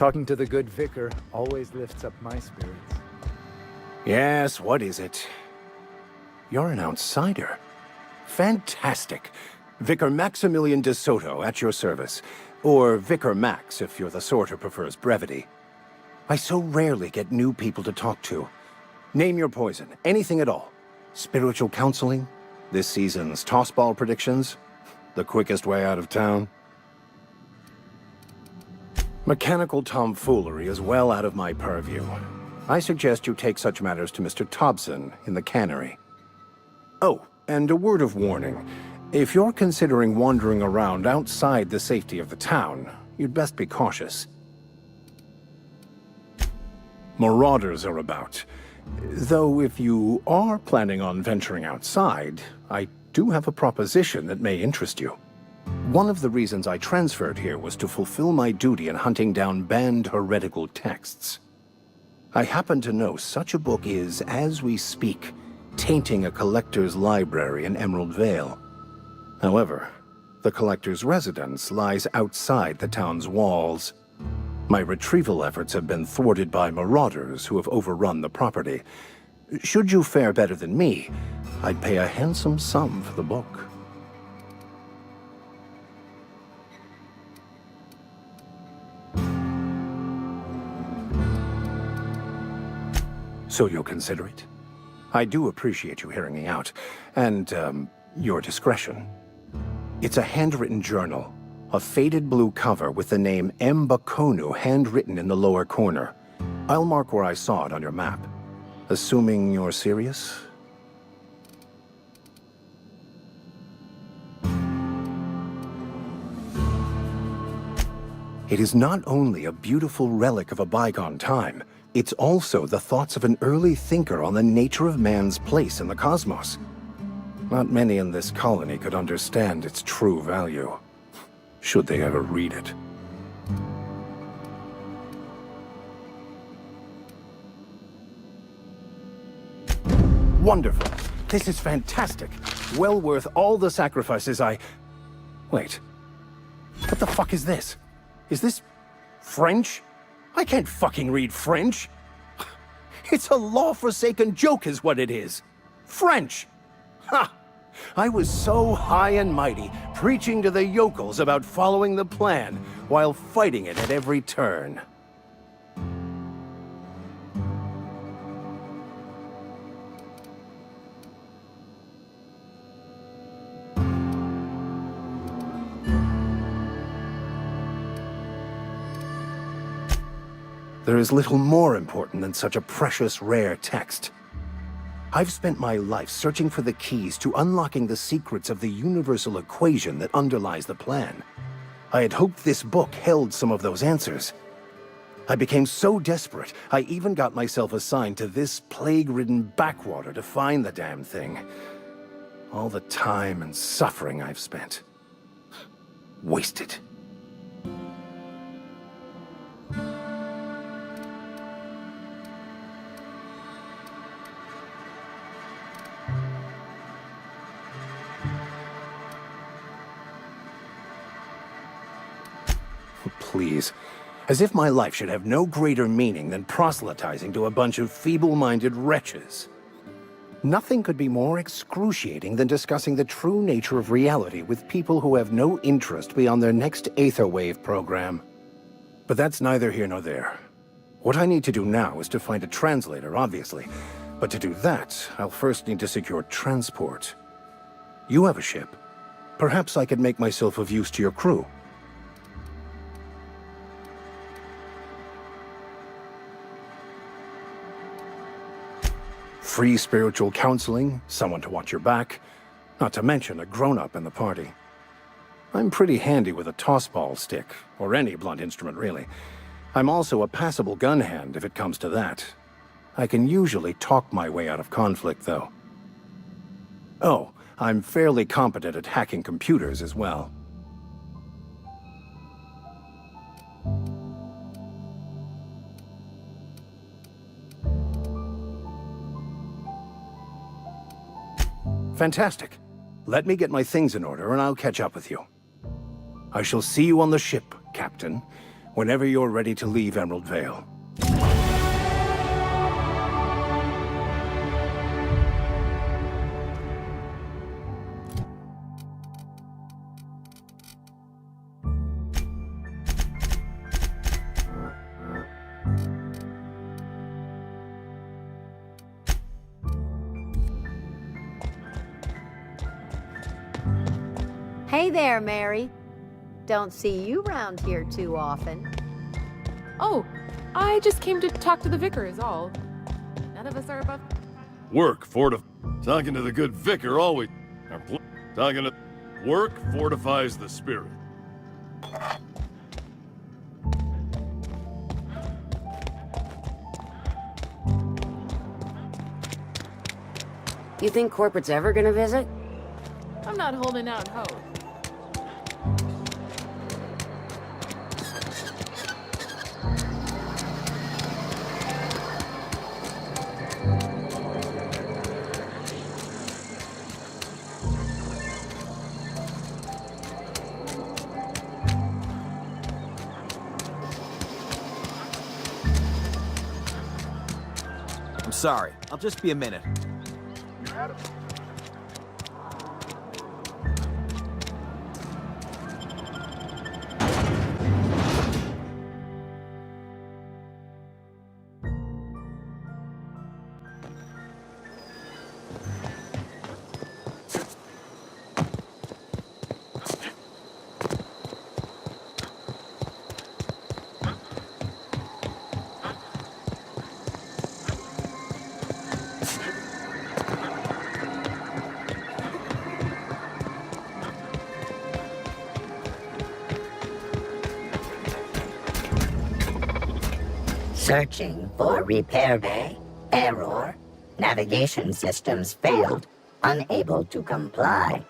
Talking to the good vicar always lifts up my spirits. Yes, what is it? You're an outsider. Fantastic. Vicar Maximilian de Soto, at your service. Or Vicar Max, if you're the sort who prefers brevity. I so rarely get new people to talk to. Name your poison, anything at all. Spiritual counseling? This season's tossball predictions? The quickest way out of town? Mechanical tomfoolery is well out of my purview. I suggest you take such matters to Mr. Thompson in the cannery. Oh, and a word of warning. If you're considering wandering around outside the safety of the town, you'd best be cautious. Marauders are about. Though if you are planning on venturing outside, I do have a proposition that may interest you. One of the reasons I transferred here was to fulfill my duty in hunting down banned heretical texts. I happen to know such a book is, as we speak, tainting a collector's library in Emerald Vale. However, the collector's residence lies outside the town's walls. My retrieval efforts have been thwarted by marauders who have overrun the property. Should you fare better than me, I'd pay a handsome sum for the book. So you'll consider it? I do appreciate you hearing me out, and, your discretion. It's a handwritten journal, a faded blue cover with the name M. Bakonu handwritten in the lower corner. I'll mark where I saw it on your map. Assuming you're serious? It is not only a beautiful relic of a bygone time, it's also the thoughts of an early thinker on the nature of man's place in the cosmos. Not many in this colony could understand its true value, should they ever read it. Wonderful. This is fantastic. Well worth all the sacrifices I... Wait. What the fuck is this? Is this French? I can't fucking read French. It's a law-forsaken joke is what it is. French! Ha! I was so high and mighty, preaching to the yokels about following the plan, while fighting it at every turn. There is little more important than such a precious, rare text. I've spent my life searching for the keys to unlocking the secrets of the universal equation that underlies the plan. I had hoped this book held some of those answers. I became so desperate, I even got myself assigned to this plague-ridden backwater to find the damn thing. All the time and suffering I've spent. Wasted. Please. As if my life should have no greater meaning than proselytizing to a bunch of feeble-minded wretches. Nothing could be more excruciating than discussing the true nature of reality with people who have no interest beyond their next Aetherwave program. But that's neither here nor there. What I need to do now is to find a translator, obviously. But to do that, I'll first need to secure transport. You have a ship. Perhaps I could make myself of use to your crew. Free spiritual counseling, someone to watch your back, not to mention a grown-up in the party. I'm pretty handy with a tossball stick, or any blunt instrument really. I'm also a passable gun hand if it comes to that. I can usually talk my way out of conflict, though. Oh, I'm fairly competent at hacking computers as well. Fantastic. Let me get my things in order and I'll catch up with you. I shall see you on the ship, Captain. whenever you're ready to leave Emerald Vale. Hey there, Mary. Don't see you round here too often. Oh, I just came to talk to the vicar is all. None of us are above... Work talking to the good vicar always... Talking to... Work fortifies the spirit. You think corporate's ever gonna visit? I'm not holding out hope. I'm sorry. I'll just be a minute. Searching for repair bay. Error. Navigation systems failed. Unable to comply.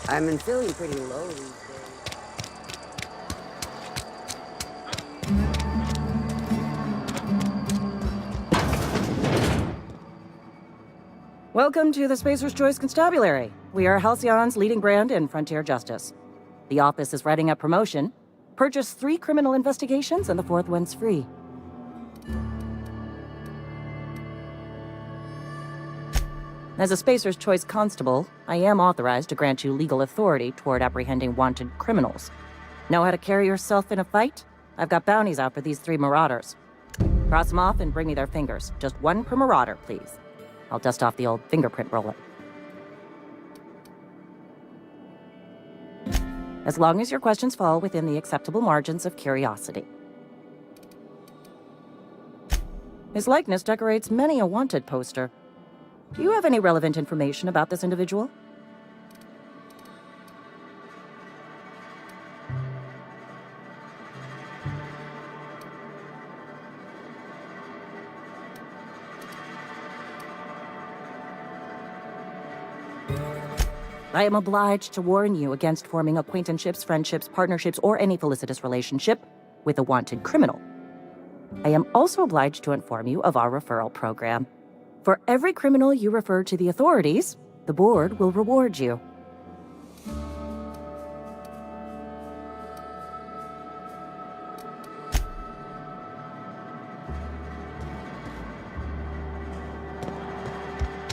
I've been feeling pretty low these days. Welcome to the Spacer's Choice Constabulary. We are Halcyon's leading brand in frontier justice. The office is writing up promotion. Purchase 3 criminal investigations and the 4th one's free. As a Spacer's Choice Constable, I am authorized to grant you legal authority toward apprehending wanted criminals. Know how to carry yourself in a fight? I've got bounties out for these 3 marauders. Cross them off and bring me their fingers. Just 1 per marauder, please. I'll dust off the old fingerprint roller. As long as your questions fall within the acceptable margins of curiosity. His likeness decorates many a wanted poster. Do you have any relevant information about this individual? I am obliged to warn you against forming acquaintanceships, friendships, partnerships, or any felicitous relationship with a wanted criminal. I am also obliged to inform you of our referral program. For every criminal you refer to the authorities, the board will reward you.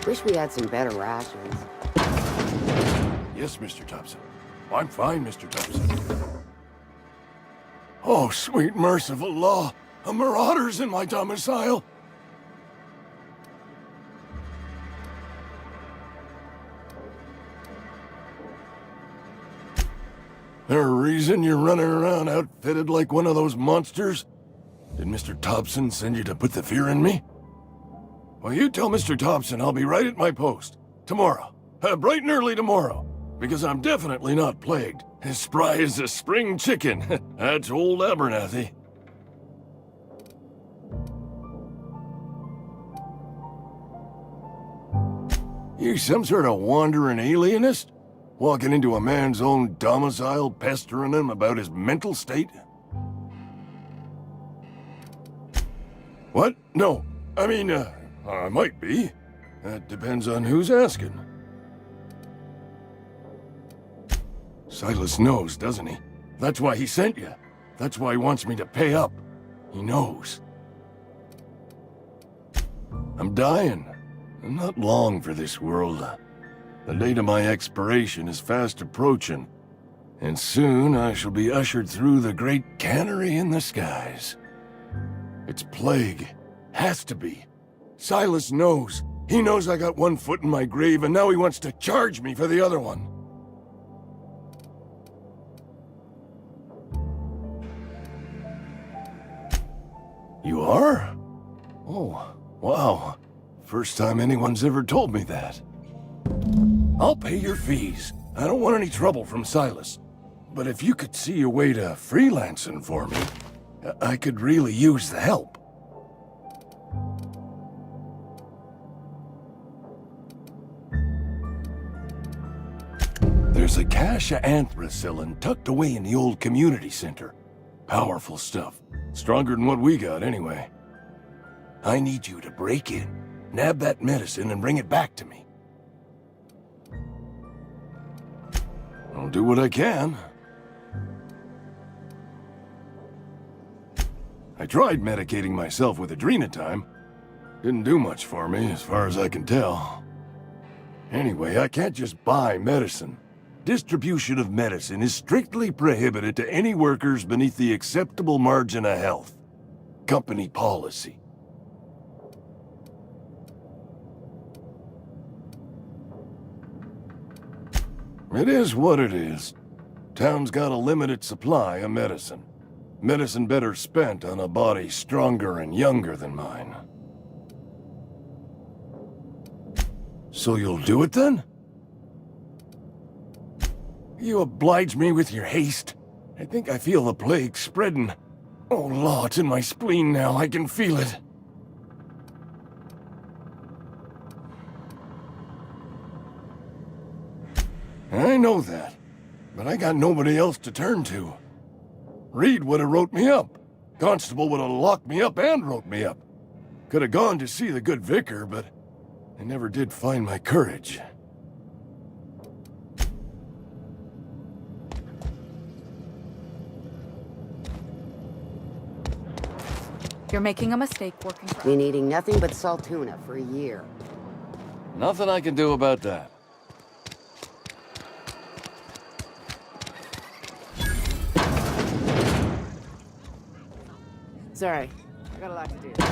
Wish we had some better rations. Yes, Mr. Thompson. I'm fine, Mr. Thompson. Oh, sweet merciful law! A marauder's in my domicile! There a reason you're running around outfitted like one of those monsters? Did Mr. Thompson send you to put the fear in me? Well, you tell Mr. Thompson I'll be right at my post. Tomorrow. Bright and early tomorrow. Because I'm definitely not plagued. As spry as a spring chicken. That's old Abernathy. You some sort of wandering alienist? Walking into a man's own domicile, pestering him about his mental state? What? No. I mean, I might be. That depends on who's asking. Silas knows, doesn't he? That's why he sent you. That's why he wants me to pay up. He knows. I'm dying. I'm not long for this world. The date of my expiration is fast approaching, and soon I shall be ushered through the great cannery in the skies. It's plague. Has to be. Silas knows. He knows I got 1 foot in my grave, and now he wants to charge me for the other one. You are? Oh, wow. First time anyone's ever told me that. I'll pay your fees. I don't want any trouble from Silas. But if you could see a way to freelancing for me, I could really use the help. There's a cache of anthracillin tucked away in the old community center. Powerful stuff. Stronger than what we got, anyway. I need you to break in, nab that medicine, and bring it back to me. I'll do what I can. I tried medicating myself with adrenatime. Didn't do much for me, as far as I can tell. Anyway, I can't just buy medicine. Distribution of medicine is strictly prohibited to any workers beneath the acceptable margin of health. Company policy. It is what it is. Town's got a limited supply of medicine. Medicine better spent on a body stronger and younger than mine. So you'll do it then? You oblige me with your haste. I think I feel the plague spreading. Oh, Law, it's in my spleen now. I can feel it. I know that, but I got nobody else to turn to. Reed would have wrote me up. Constable would have locked me up and wrote me up. Could have gone to see the good vicar, but I never did find my courage. You're making a mistake working for... Been eating nothing but salt tuna for a year. Nothing I can do about that. Sorry, I got a lot to do.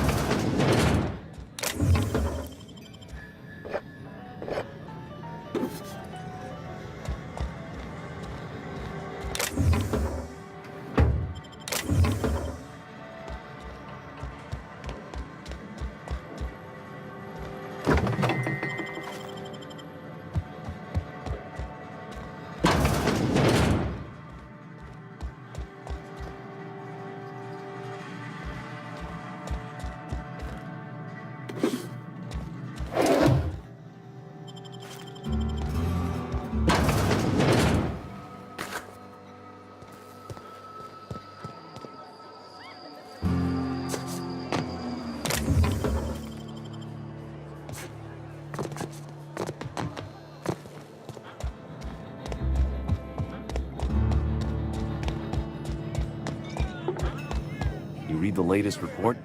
You read the latest report?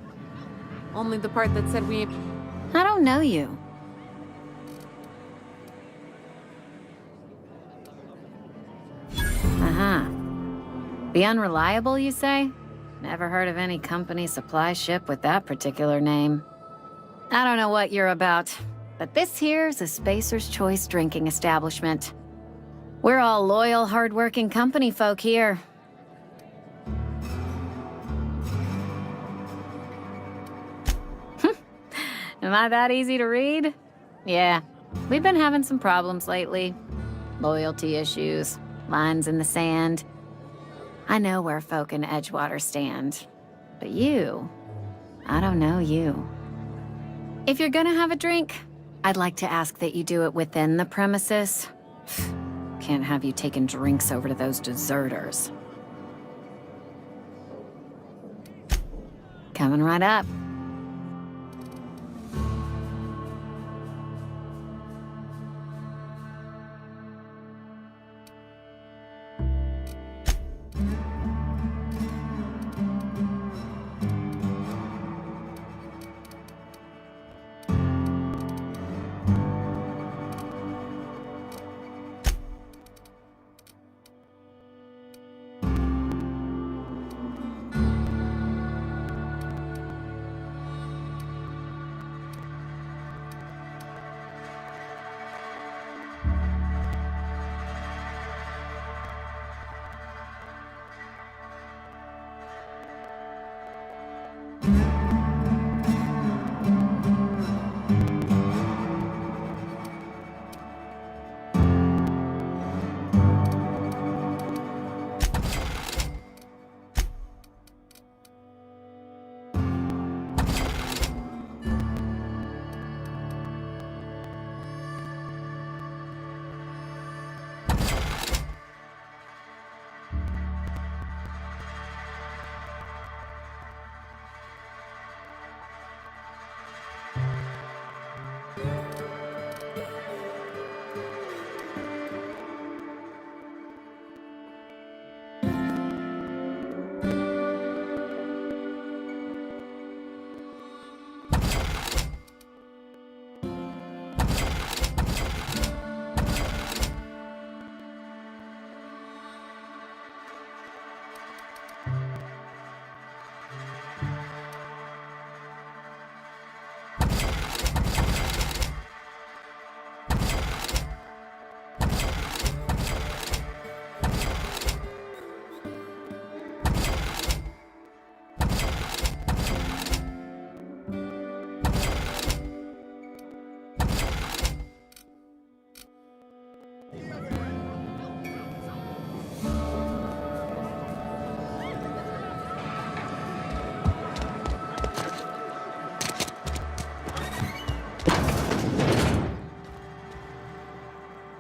Only the part that said we... I don't know you. Uh-huh. Be unreliable, you say? Never heard of any company supply ship with that particular name. I don't know what you're about, but this here's a Spacer's Choice drinking establishment. We're all loyal, hard-working company folk here. Am I that easy to read? Yeah, we've been having some problems lately. Loyalty issues, lines in the sand. I know where folk in Edgewater stand. But you, I don't know you. If you're gonna have a drink, I'd like to ask that you do it within the premises. Can't have you taking drinks over to those deserters. Coming right up.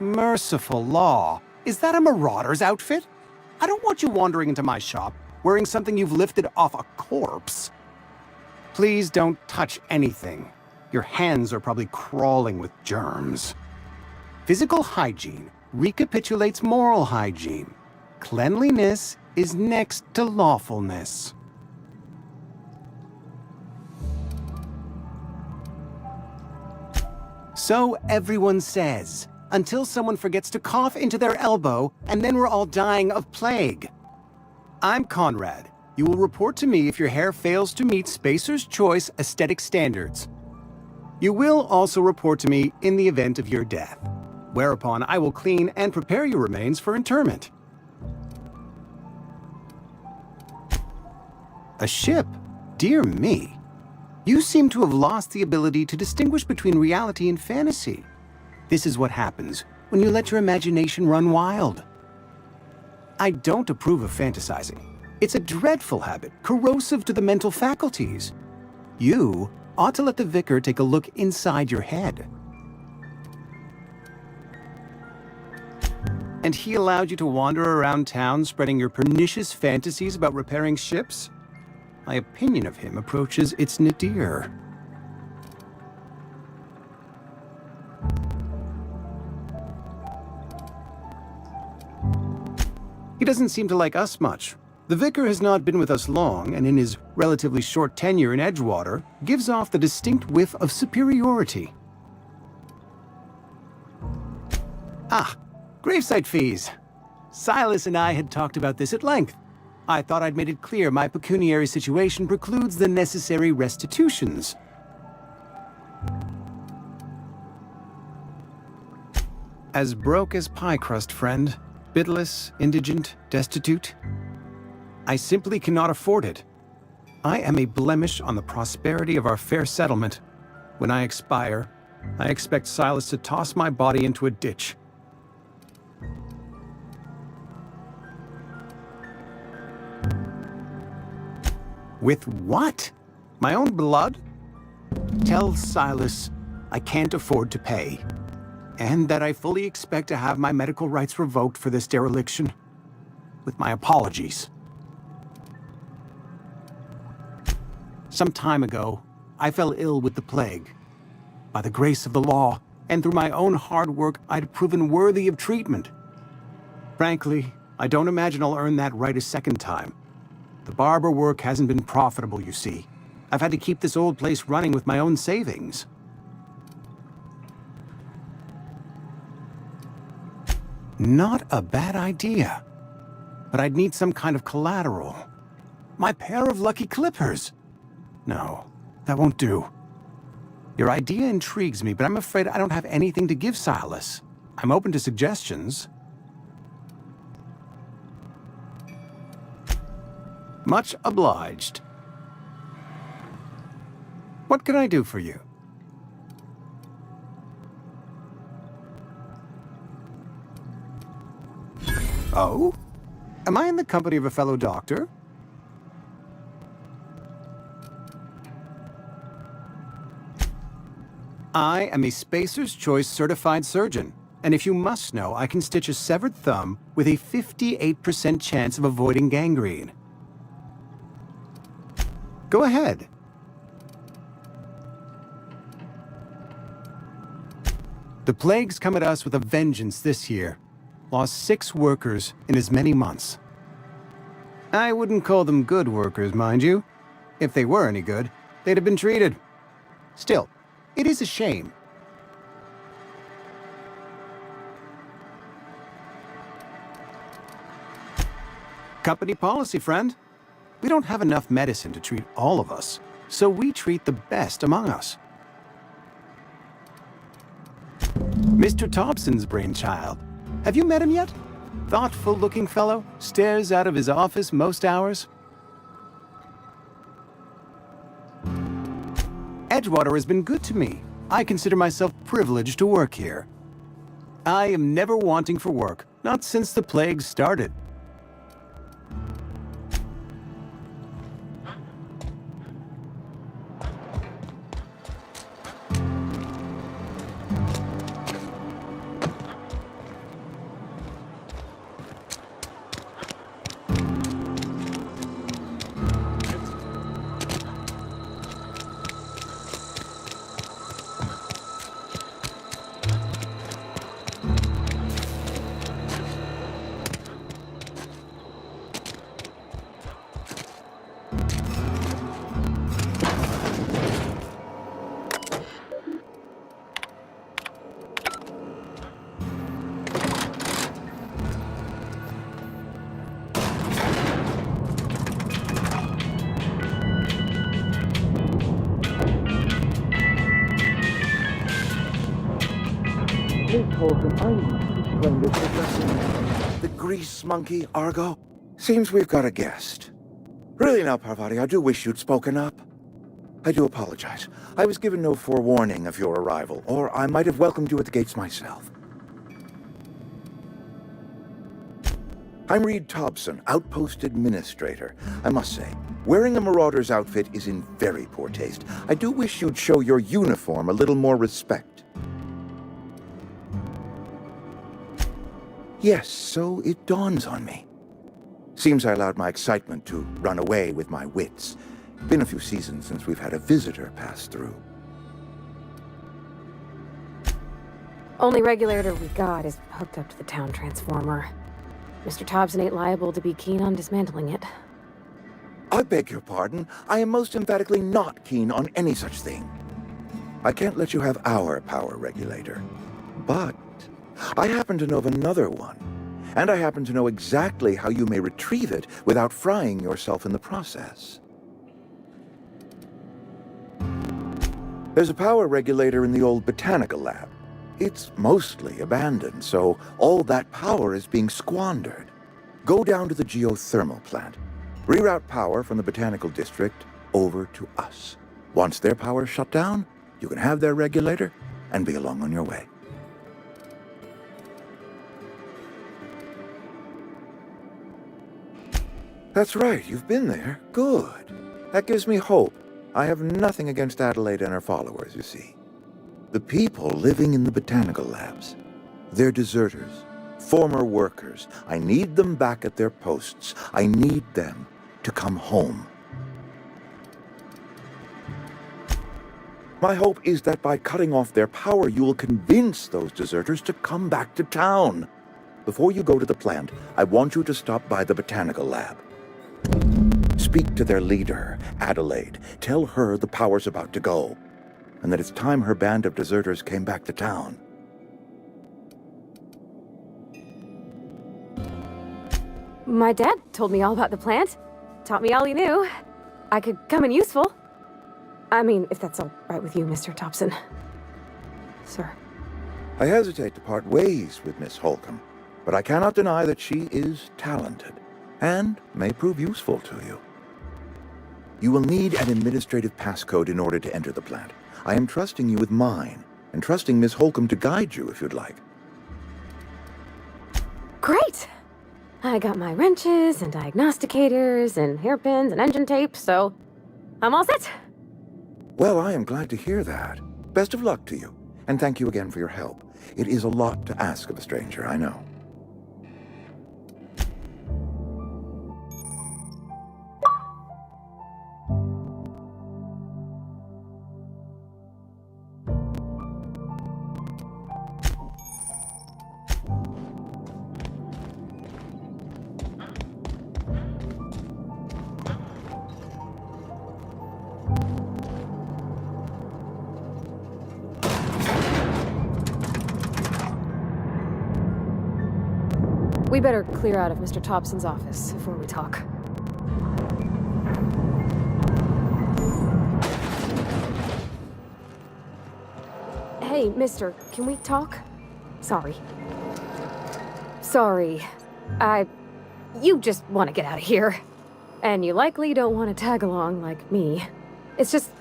Merciful law. Is that a marauder's outfit? I don't want you wandering into my shop wearing something you've lifted off a corpse. Please don't touch anything. Your hands are probably crawling with germs. Physical hygiene recapitulates moral hygiene. Cleanliness is next to lawfulness. So everyone says, until someone forgets to cough into their elbow, and then we're all dying of plague. I'm Conrad. You will report to me if your hair fails to meet Spacer's Choice aesthetic standards. You will also report to me in the event of your death, whereupon I will clean and prepare your remains for interment. A ship? Dear me. You seem to have lost the ability to distinguish between reality and fantasy. This is what happens when you let your imagination run wild. I don't approve of fantasizing. It's a dreadful habit, corrosive to the mental faculties. You ought to let the vicar take a look inside your head. And he allowed you to wander around town spreading your pernicious fantasies about repairing ships? My opinion of him approaches its nadir. He doesn't seem to like us much. The vicar has not been with us long, and in his relatively short tenure in Edgewater, gives off the distinct whiff of superiority. Ah, gravesite fees. Silas and I had talked about this at length. I thought I'd made it clear my pecuniary situation precludes the necessary restitutions. As broke as pie crust, friend. Bitless, indigent, destitute. I simply cannot afford it. I am a blemish on the prosperity of our fair settlement. When I expire, I expect Silas to toss my body into a ditch. With what? My own blood? Tell Silas I can't afford to pay, and that I fully expect to have my medical rights revoked for this dereliction. With my apologies. Some time ago, I fell ill with the plague. By the grace of the law, and through my own hard work, I'd proven worthy of treatment. Frankly, I don't imagine I'll earn that right a second time. The barber work hasn't been profitable, you see. I've had to keep this old place running with my own savings. Not a bad idea. But I'd need some kind of collateral. My pair of lucky clippers. No, that won't do. Your idea intrigues me, but I'm afraid I don't have anything to give Silas. I'm open to suggestions. Much obliged. What can I do for you? Oh? Am I in the company of a fellow doctor? I am a Spacer's Choice certified surgeon, and if you must know, I can stitch a severed thumb with a 58% chance of avoiding gangrene. Go ahead. The plague's come at us with a vengeance this year. Lost 6 workers in as many months. I wouldn't call them good workers, mind you. If they were any good, they'd have been treated. Still, it is a shame. Company policy, friend. We don't have enough medicine to treat all of us, so we treat the best among us. Mr. Thompson's brainchild. Have you met him yet? Thoughtful-looking fellow, stares out of his office most hours. Edgewater has been good to me. I consider myself privileged to work here. I am never wanting for work, not since the plague started. The grease monkey, Argo? Seems we've got a guest. Really now, Parvati, I do wish you'd spoken up. I do apologize. I was given no forewarning of your arrival, or I might have welcomed you at the gates myself. I'm Reed Thompson, Outpost Administrator. I must say, wearing a Marauder's outfit is in very poor taste. I do wish you'd show your uniform a little more respect. Yes, so it dawns on me. Seems I allowed my excitement to run away with my wits. Been a few seasons since we've had a visitor pass through. Only regulator we got is hooked up to the town transformer. Mr. Thompson ain't liable to be keen on dismantling it. I beg your pardon. I am most emphatically not keen on any such thing. I can't let you have our power regulator. But I happen to know of another one. And I happen to know exactly how you may retrieve it without frying yourself in the process. There's a power regulator in the old botanical lab. It's mostly abandoned, so all that power is being squandered. Go down to the geothermal plant. Reroute power from the botanical district over to us. Once their power's shut down, you can have their regulator and be along on your way. That's right, you've been there. Good. That gives me hope. I have nothing against Adelaide and her followers, you see. The people living in the botanical labs, they're deserters, former workers. I need them back at their posts. I need them to come home. My hope is that by cutting off their power, you will convince those deserters to come back to town. Before you go to the plant, I want you to stop by the botanical lab. Speak to their leader, Adelaide. Tell her the power's about to go, and that it's time her band of deserters came back to town. My dad told me all about the plant. Taught me all he knew. I could come in useful. I mean, if that's all right with you, Mr. Thompson. Sir. I hesitate to part ways with Miss Holcomb, but I cannot deny that she is talented and may prove useful to you. You will need an administrative passcode in order to enter the plant. I am trusting you with mine, and trusting Miss Holcomb to guide you if you'd like. Great! I got my wrenches and diagnosticators and hairpins and engine tape, so I'm all set. Well, I am glad to hear that. Best of luck to you, and thank you again for your help. It is a lot to ask of a stranger, I know. We better clear out of Mr. Thompson's office before we talk. Hey, mister, can we talk? Sorry. You just want to get out of here. And you likely don't want to tag along like me. It's just,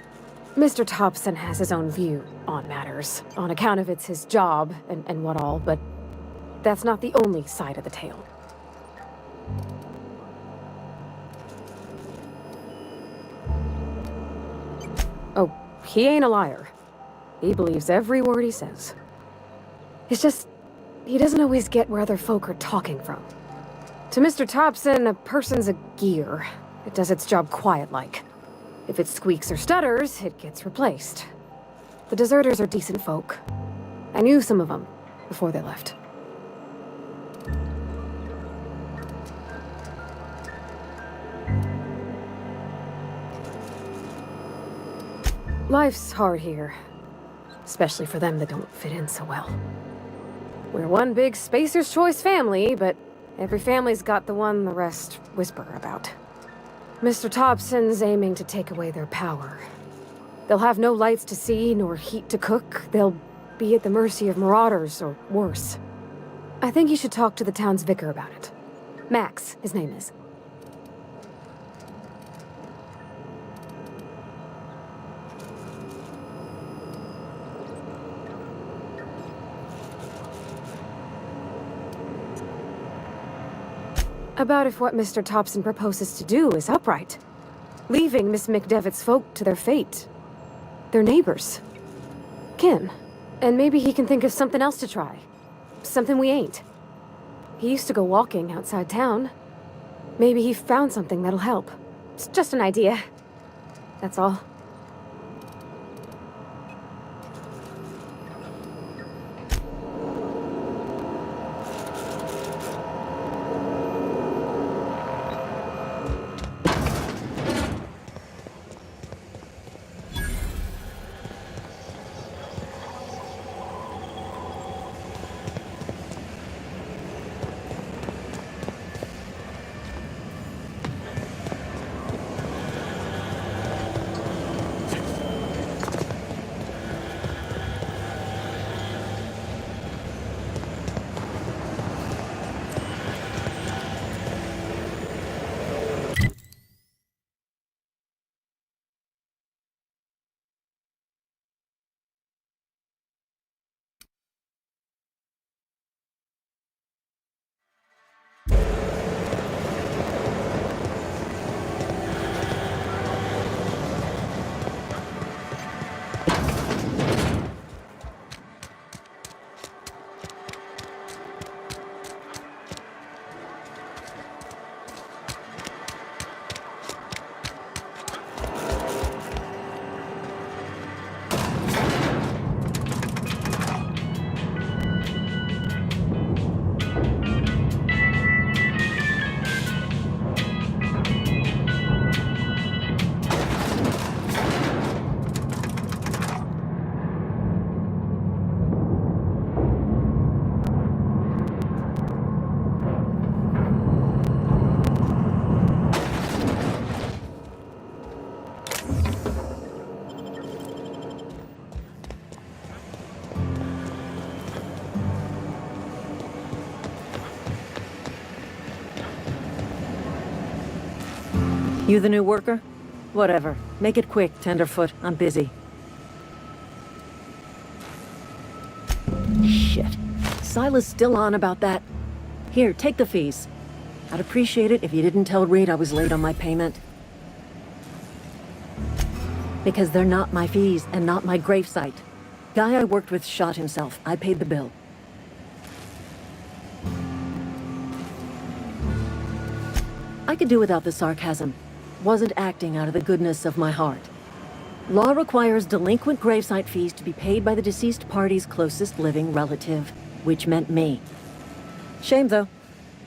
Mr. Thompson has his own view on matters, on account of it's his job and what all, but that's not the only side of the tale. Oh, he ain't a liar. He believes every word he says. It's just, he doesn't always get where other folk are talking from. To Mr. Thompson, a person's a gear. It does its job quiet-like. If it squeaks or stutters, it gets replaced. The deserters are decent folk. I knew some of them before they left. Life's hard here. Especially for them that don't fit in so well. We're one big Spacer's Choice family, but every family's got the one the rest whisper about. Mr. Thompson's aiming to take away their power. They'll have no lights to see, nor heat to cook. They'll be at the mercy of marauders, or worse. I think you should talk to the town's vicar about it. Max, his name is. About if what Mr. Thompson proposes to do is upright. Leaving Miss McDevitt's folk to their fate. They're neighbors. Kin. And maybe he can think of something else to try. Something we ain't. He used to go walking outside town. Maybe he found something that'll help. It's just an idea. That's all. You the new worker? Whatever. Make it quick, Tenderfoot. I'm busy. Shit. Silas still on about that. Here, take the fees. I'd appreciate it if you didn't tell Reed I was late on my payment. Because they're not my fees and not my gravesite. Guy I worked with shot himself. I paid the bill. I could do without the sarcasm. Wasn't acting out of the goodness of my heart. Law requires delinquent gravesite fees to be paid by the deceased party's closest living relative, which meant me. Shame, though.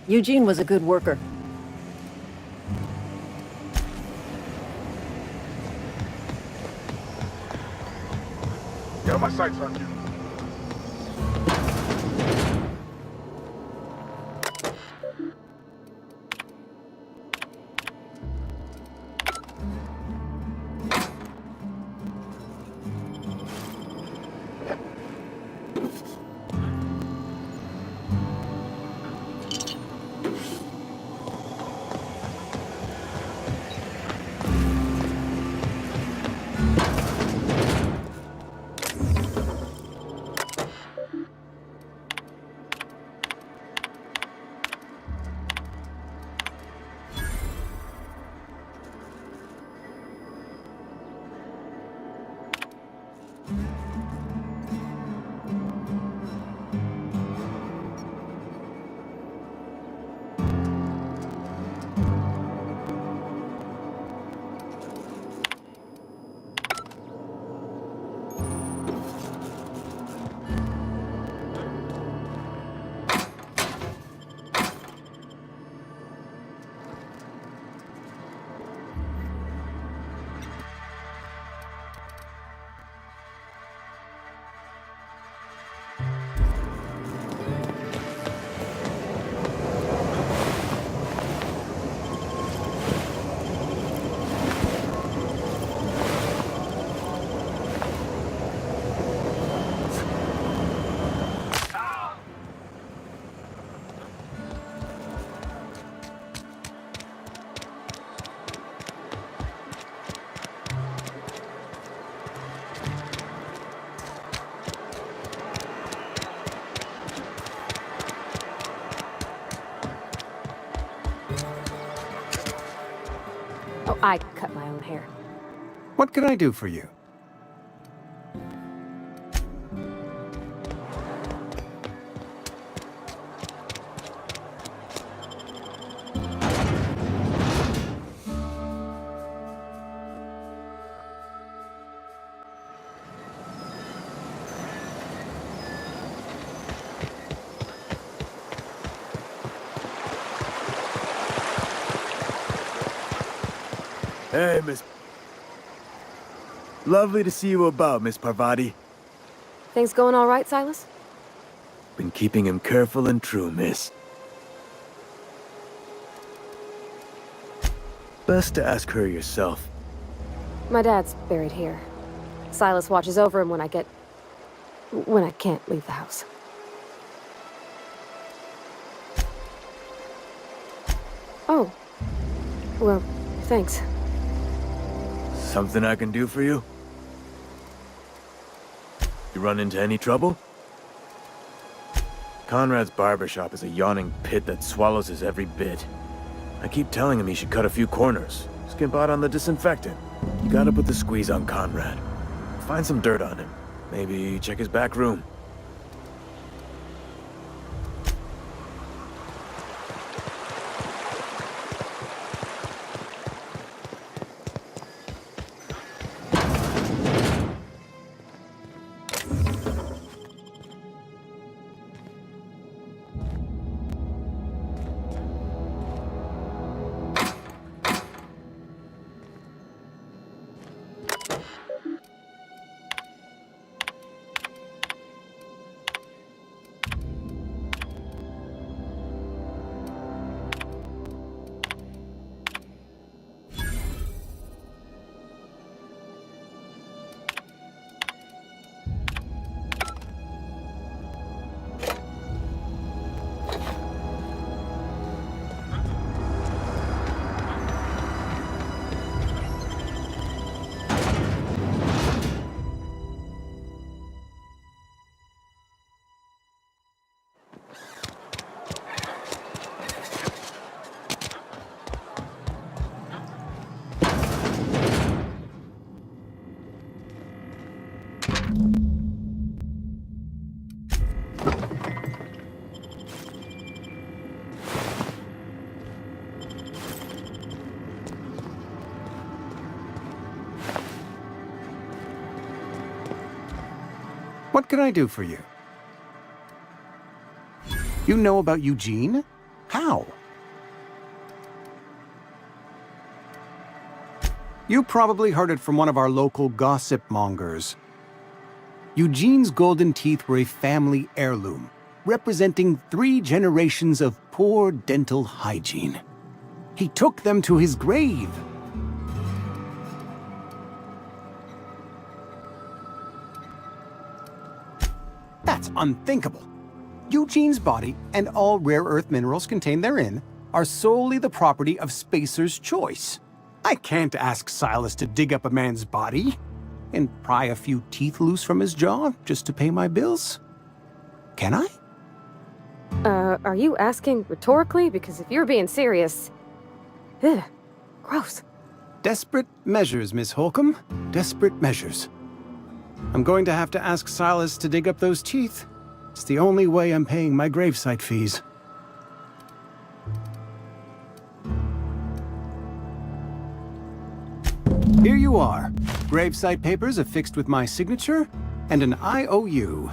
Eugene was a good worker. Get on my sights on you. I cut my own hair. What can I do for you? Hey, Miss... Lovely to see you about, Miss Parvati. Things going all right, Silas? Been keeping him careful and true, miss. Best to ask her yourself. My dad's buried here. Silas watches over him when I can't leave the house. Oh. Well, thanks. Something I can do for you? You run into any trouble? Conrad's barbershop is a yawning pit that swallows his every bit. I keep telling him he should cut a few corners. Skimp out on the disinfectant. You gotta put the squeeze on Conrad. Find some dirt on him. Maybe check his back room. What can I do for you? You know about Eugene? How? You probably heard it from one of our local gossip mongers. Eugene's golden teeth were a family heirloom, representing 3 generations of poor dental hygiene. He took them to his grave. That's unthinkable. Eugene's body and all rare earth minerals contained therein are solely the property of Spacer's Choice. I can't ask Silas to dig up a man's body and pry a few teeth loose from his jaw just to pay my bills. Can I? Are you asking rhetorically? Because if you're being serious... Ugh, gross. Desperate measures, Miss Holcomb. Desperate measures. I'm going to have to ask Silas to dig up those teeth. It's the only way I'm paying my gravesite fees. Here you are. Gravesite papers affixed with my signature and an IOU.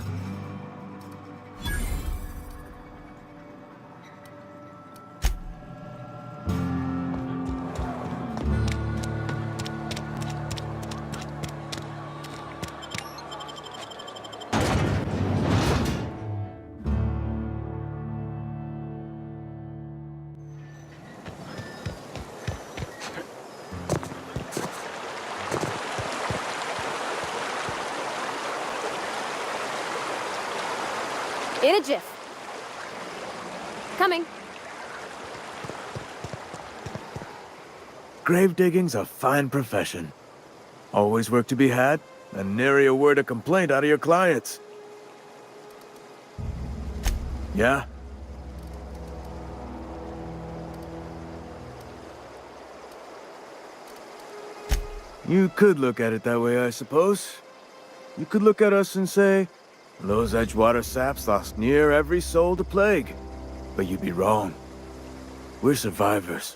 In a jiff. Coming. Grave digging's a fine profession. Always work to be had, and nary a word of complaint out of your clients. Yeah? You could look at it that way, I suppose. You could look at us and say, those Edgewater saps lost near every soul to plague. But you'd be wrong. We're survivors.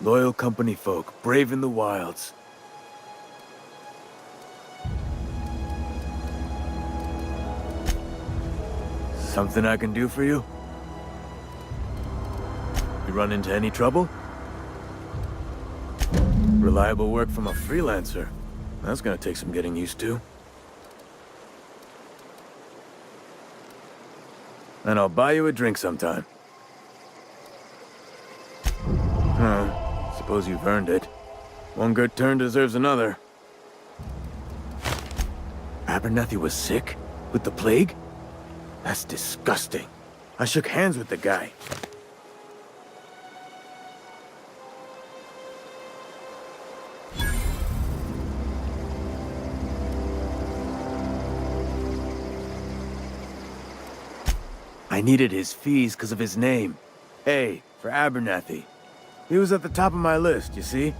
Loyal company folk, brave in the wilds. Something I can do for you? You run into any trouble? Reliable work from a freelancer. That's gonna take some getting used to. And I'll buy you a drink sometime. Suppose you've earned it. One good turn deserves another. Abernathy was sick? With the plague? That's disgusting. I shook hands with the guy. I needed his fees because of his name. A, for Abernathy. He was at the top of my list, you see?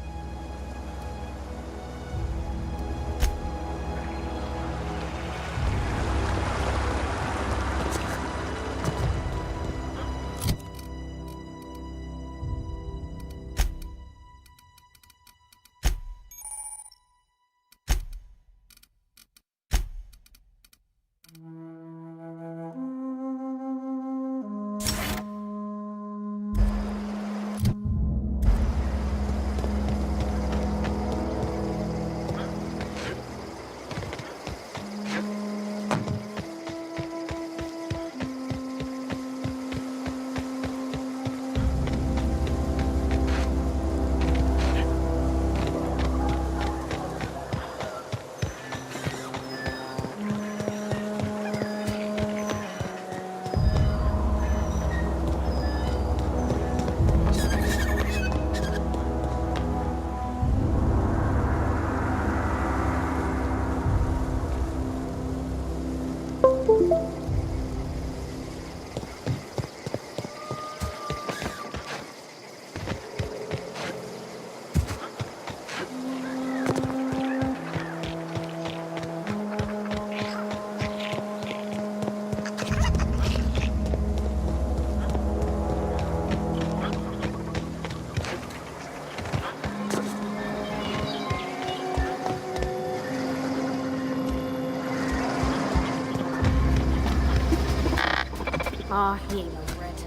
Aw, he ain't over it.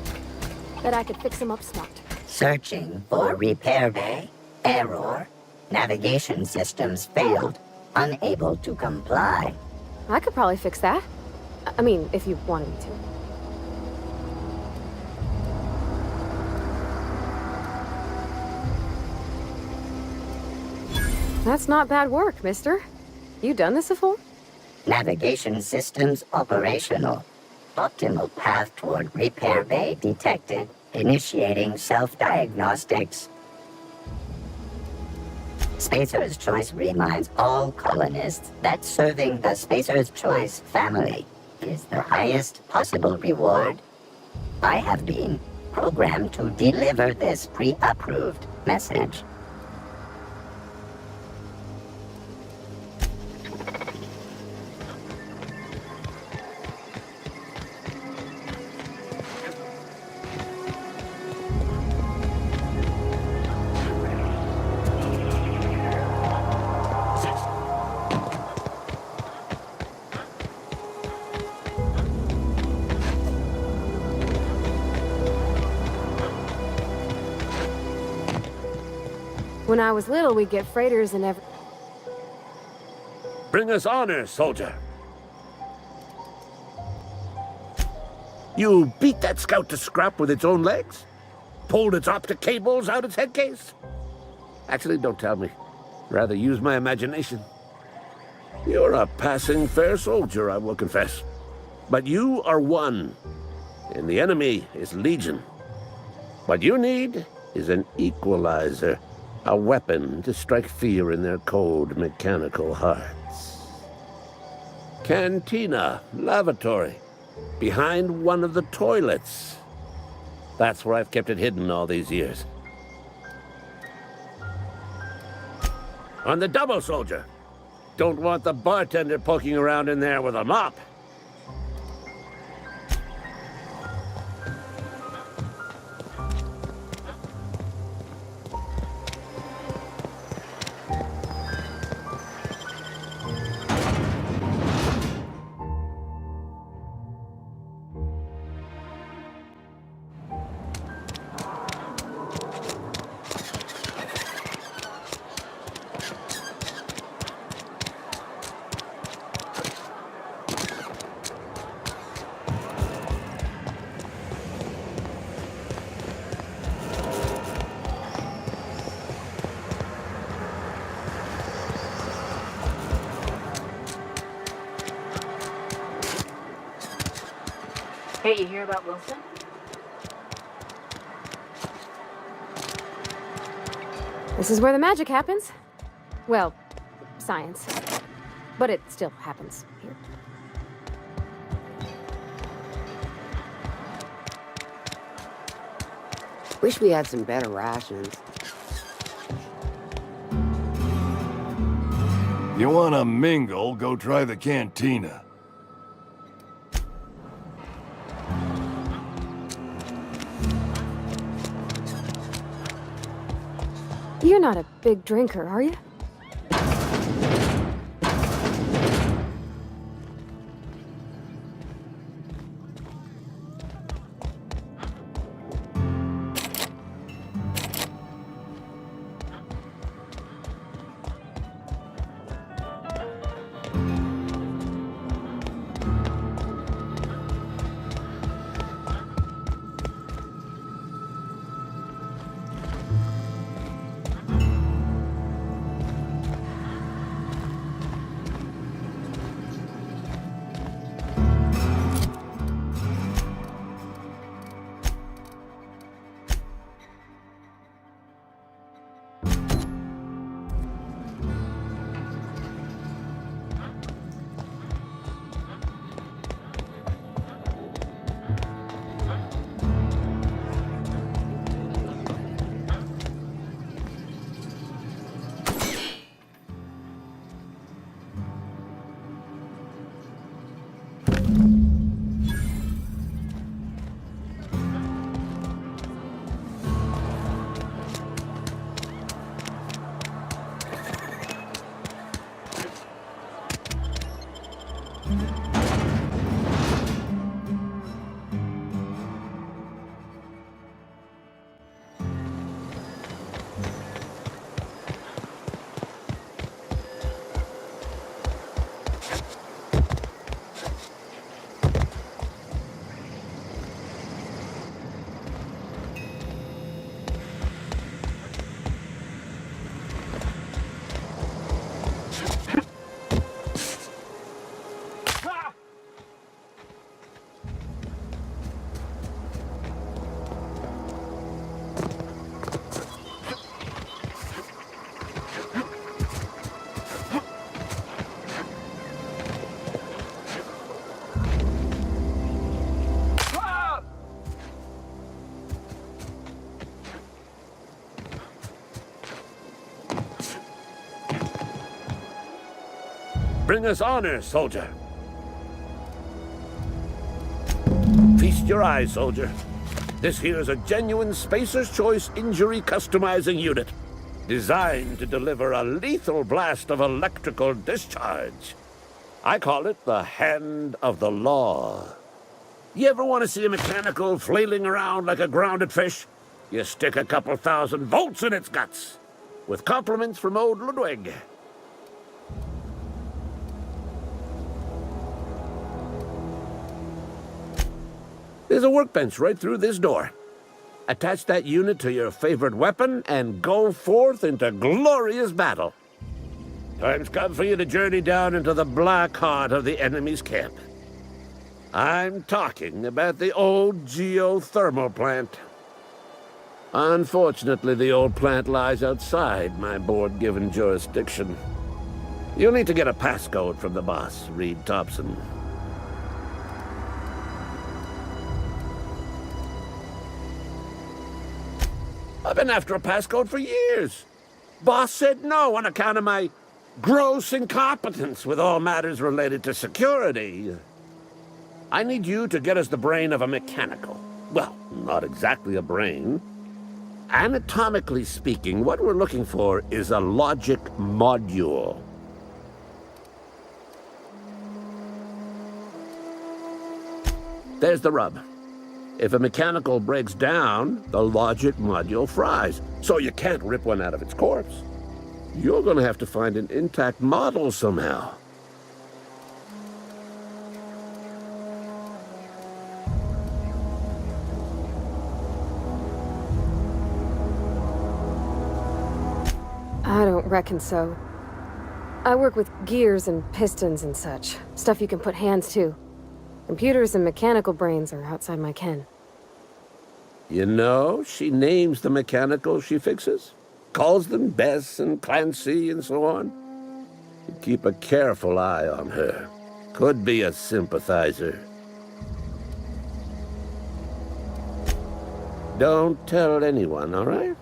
Bet I could fix him up smart. Searching for repair bay. Error. Navigation systems failed. Unable to comply. I could probably fix that. I mean, if you wanted me to. That's not bad work, mister. You done this before? Navigation systems operational. Optimal path toward repair bay detected. Initiating self-diagnostics. Spacer's Choice reminds all colonists that serving the Spacer's Choice family is the highest possible reward. I have been programmed to deliver this pre-approved message. When I was little, we'd get freighters and every... Bring us honor, soldier. You beat that scout to scrap with its own legs? Pulled its optic cables out its headcase? Actually, don't tell me. Rather use my imagination. You're a passing fair soldier, I will confess. But you are one, and the enemy is legion. What you need is an equalizer. A weapon to strike fear in their cold, mechanical hearts. Cantina, lavatory, behind one of the toilets. That's where I've kept it hidden all these years. On the double, soldier. Don't want the bartender poking around in there with a mop. Hey, you hear about Wilson? This is where the magic happens. Well, science. But it still happens here. Wish we had some better rations. You wanna mingle, go try the cantina. You're not a big drinker, are you? Bring us honor, soldier. Feast your eyes, soldier. This here is a genuine Spacer's Choice injury customizing unit, designed to deliver a lethal blast of electrical discharge. I call it the Hand of the Law. You ever want to see a mechanical flailing around like a grounded fish? You stick a couple thousand volts in its guts. With compliments from old Ludwig. There's a workbench right through this door. Attach that unit to your favorite weapon and go forth into glorious battle. Time's come for you to journey down into the black heart of the enemy's camp. I'm talking about the old geothermal plant. Unfortunately, the old plant lies outside my board-given jurisdiction. You'll need to get a passcode from the boss, Reed Thompson. I've been after a passcode for years. Boss said no on account of my gross incompetence with all matters related to security. I need you to get us the brain of a mechanical. Well, not exactly a brain. Anatomically speaking, what we're looking for is a logic module. There's the rub. If a mechanical breaks down, the logic module fries, so you can't rip one out of its corpse. You're gonna have to find an intact model somehow. I don't reckon so. I work with gears and pistons and such. Stuff you can put hands to. Computers and mechanical brains are outside my ken. You know, she names the mechanicals she fixes. Calls them Bess and Clancy and so on. You keep a careful eye on her. Could be a sympathizer. Don't tell anyone, all right?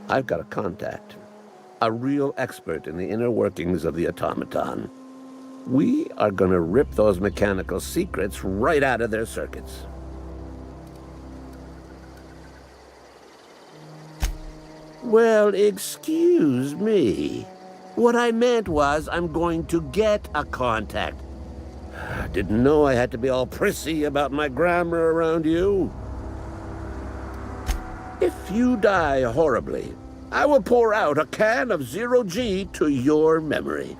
I've got a contact. A real expert in the inner workings of the automaton. We are gonna rip those mechanical secrets right out of their circuits. Well, excuse me. What I meant was I'm going to get a contact. Didn't know I had to be all prissy about my grammar around you. If you die horribly, I will pour out a can of 0G to your memory.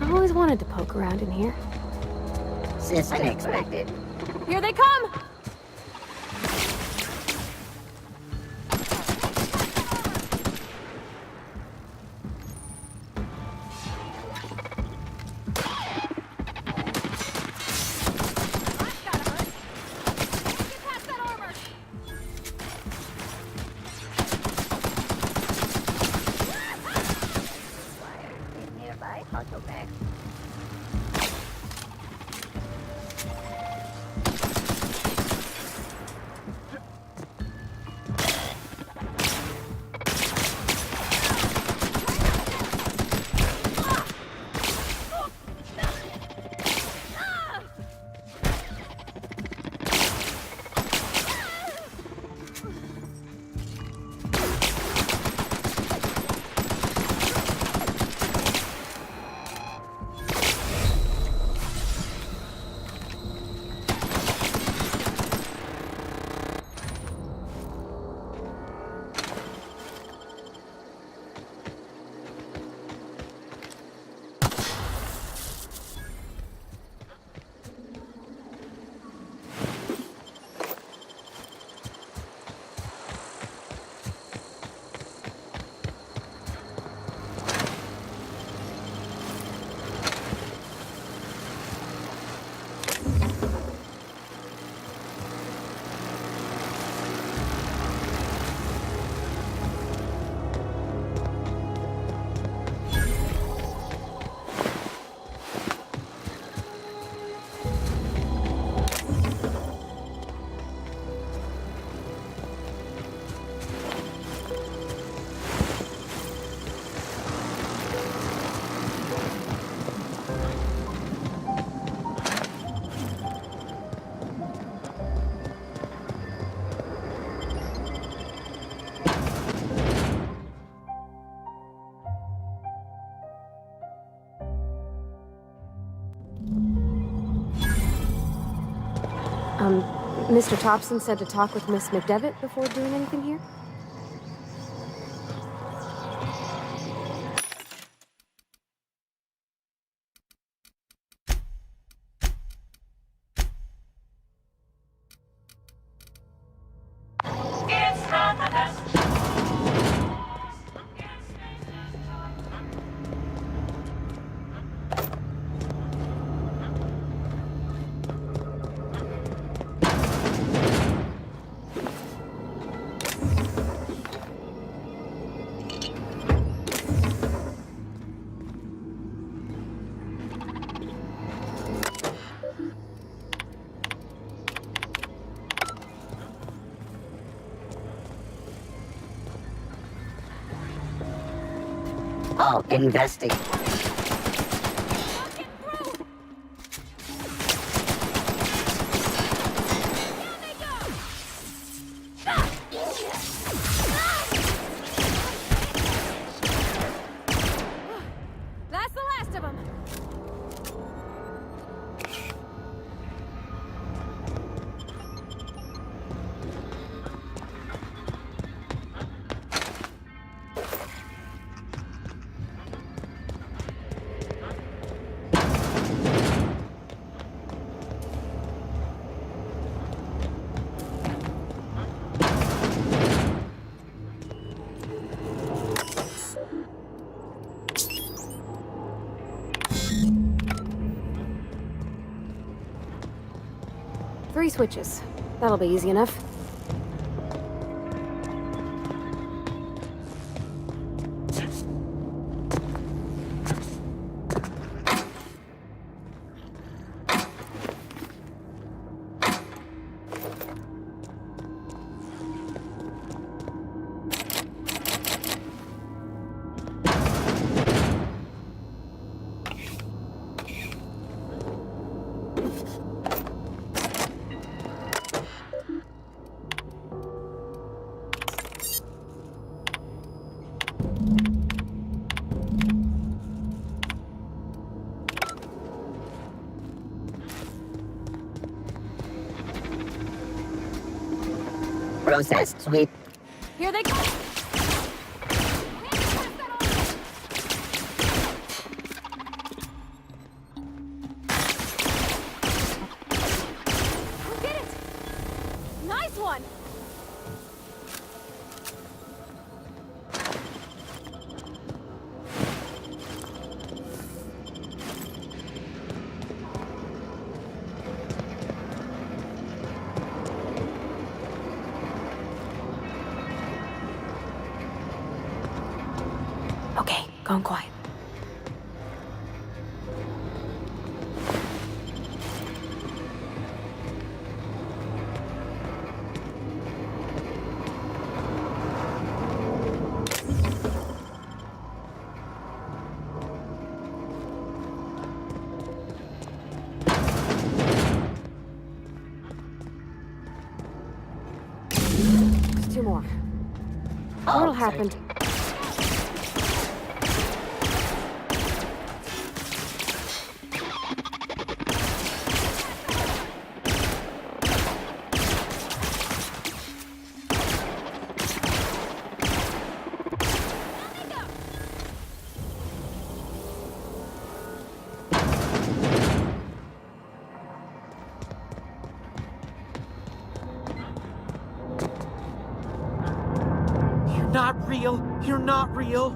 I've always wanted to poke around in here. Unexpected. Here they come! Mr. Thompson said to talk with Miss McDevitt before doing anything here? I'll investigate. That's the last of them. Three switches. That'll be easy enough. Process sweep. Here they go! We did it! Nice one! Okay, gone quiet. There's two more. What'll happen? Not real. You're not real.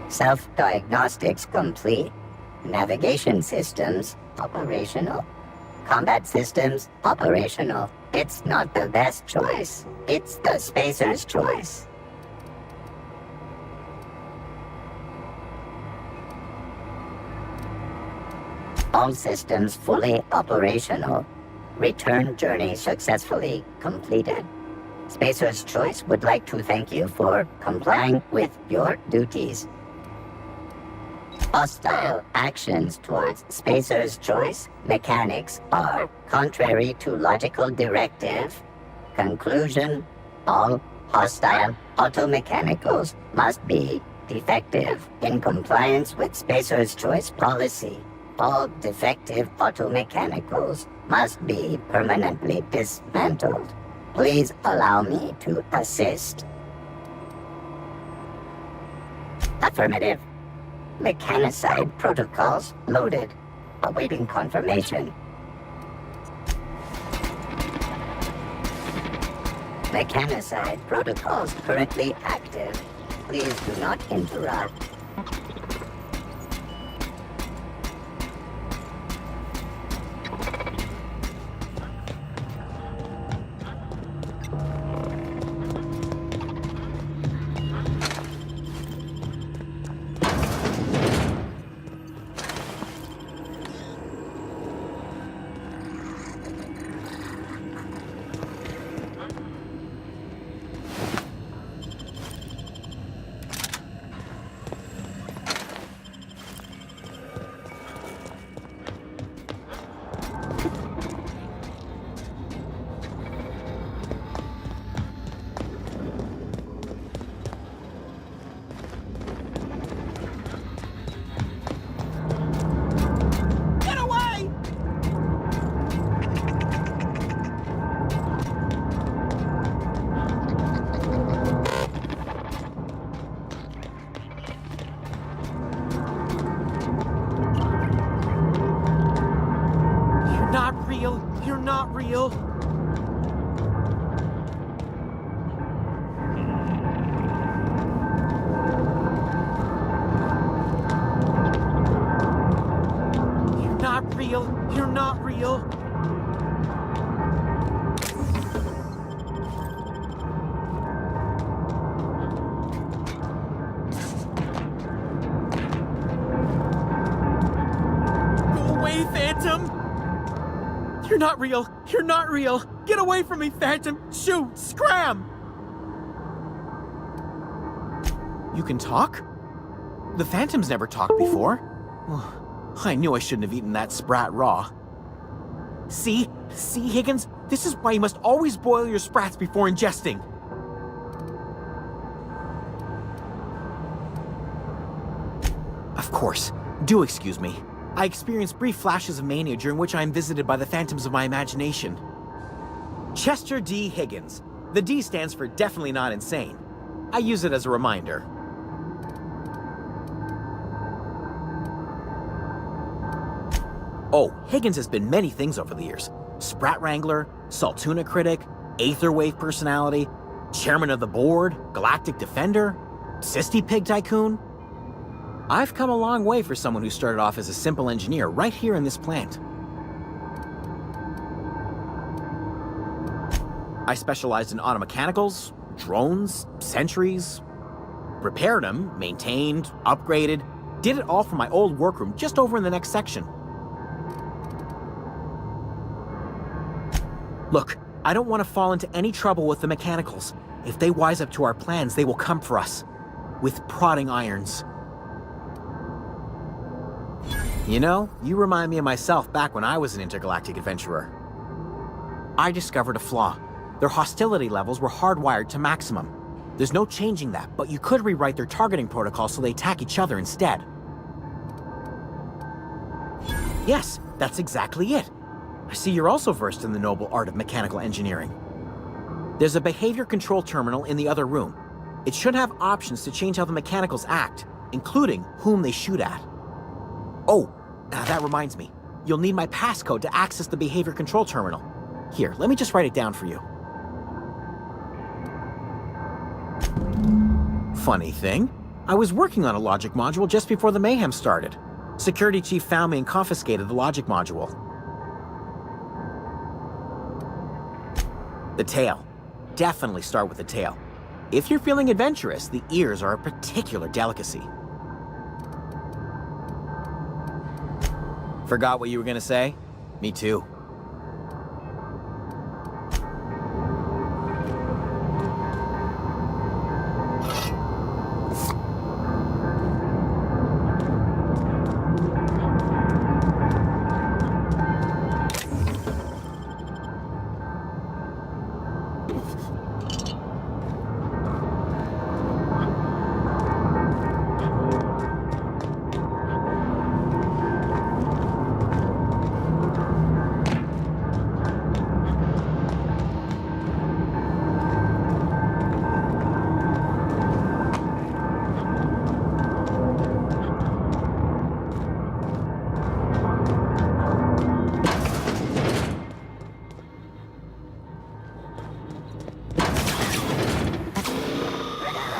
Self-diagnostics complete. Navigation systems operational. Combat systems operational. It's not the best choice. It's the Spacer's choice. All systems fully operational. Return journey successfully completed. Spacer's Choice would like to thank you for complying with your duties. Hostile actions towards Spacer's Choice mechanics are contrary to logical directive. Conclusion: all hostile automechanicals must be defective in compliance with Spacer's Choice policy. All defective automechanicals must be permanently dismantled. Please allow me to assist. Affirmative. Mechanicide protocols loaded. Awaiting confirmation. Mechanicide protocols currently active. Please do not interrupt. You're not real. You're not real. You're not real. Go away, Phantom! You're not real! You're not real! Get away from me, Phantom! Shoot! Scram! You can talk? The Phantom's never talked before. I knew I shouldn't have eaten that sprat raw. See? See, Higgins? This is why you must always boil your sprats before ingesting. Of course. Do excuse me. I experience brief flashes of mania during which I am visited by the phantoms of my imagination. Chester D. Higgins. The D stands for definitely not insane. I use it as a reminder. Oh, Higgins has been many things over the years. Sprat Wrangler, Saltuna Critic, Aetherwave Personality, Chairman of the Board, Galactic Defender, Sisty Pig Tycoon. I've come a long way for someone who started off as a simple engineer right here in this plant. I specialized in automechanicals, drones, sentries, repaired them, maintained, upgraded, did it all from my old workroom just over in the next section. Look, I don't want to fall into any trouble with the mechanicals. If they wise up to our plans, they will come for us. With prodding irons. You know, you remind me of myself back when I was an intergalactic adventurer. I discovered a flaw. Their hostility levels were hardwired to maximum. There's no changing that, but you could rewrite their targeting protocol so they attack each other instead. Yes, that's exactly it. I see you're also versed in the noble art of mechanical engineering. There's a behavior control terminal in the other room. It should have options to change how the mechanicals act, including whom they shoot at. Oh, that reminds me. You'll need my passcode to access the behavior control terminal. Here, let me just write it down for you. Funny thing, I was working on a logic module just before the mayhem started. Security chief found me and confiscated the logic module. The tail. Definitely start with the tail. If you're feeling adventurous, the ears are a particular delicacy. Forgot what you were gonna say? Me too.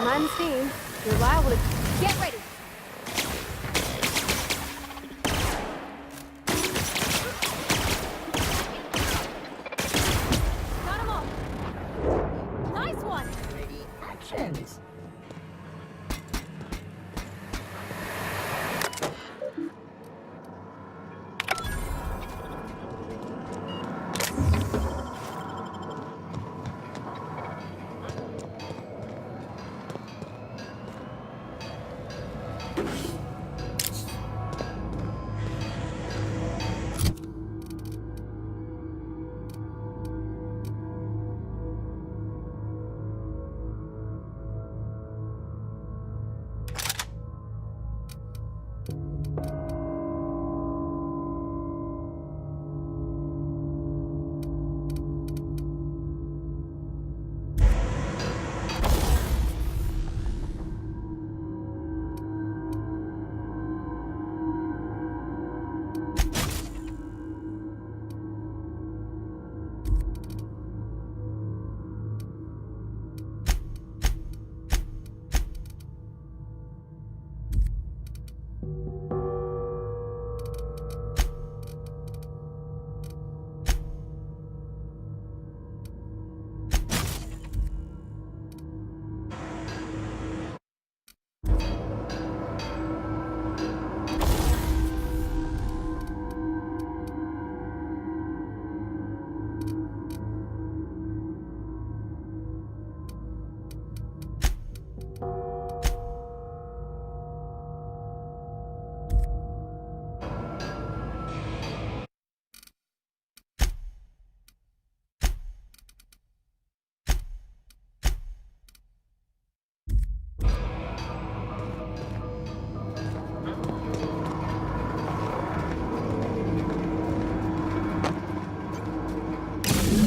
I'm steam. You're liable to... Get ready! Got him all! Nice one! Ready, actions.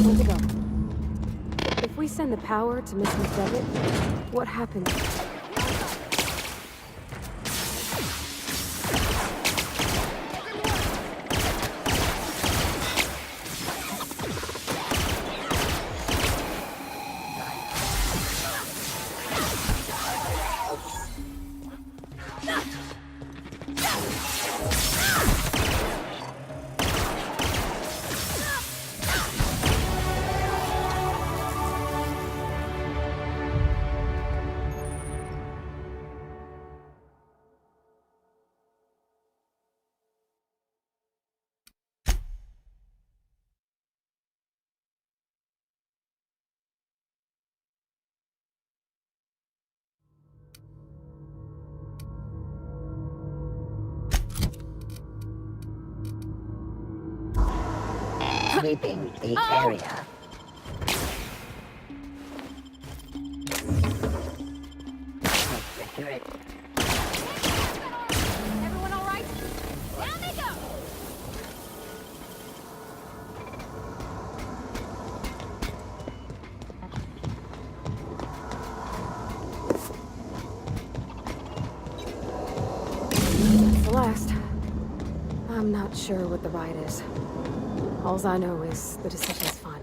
Where'd it go? If we send the power to Miss McDevitt, what happens? Sweeping the area. Secure it. Everyone all right? Down they go! That's the last. I'm not sure what the ride is. Alls I know is the decision's final.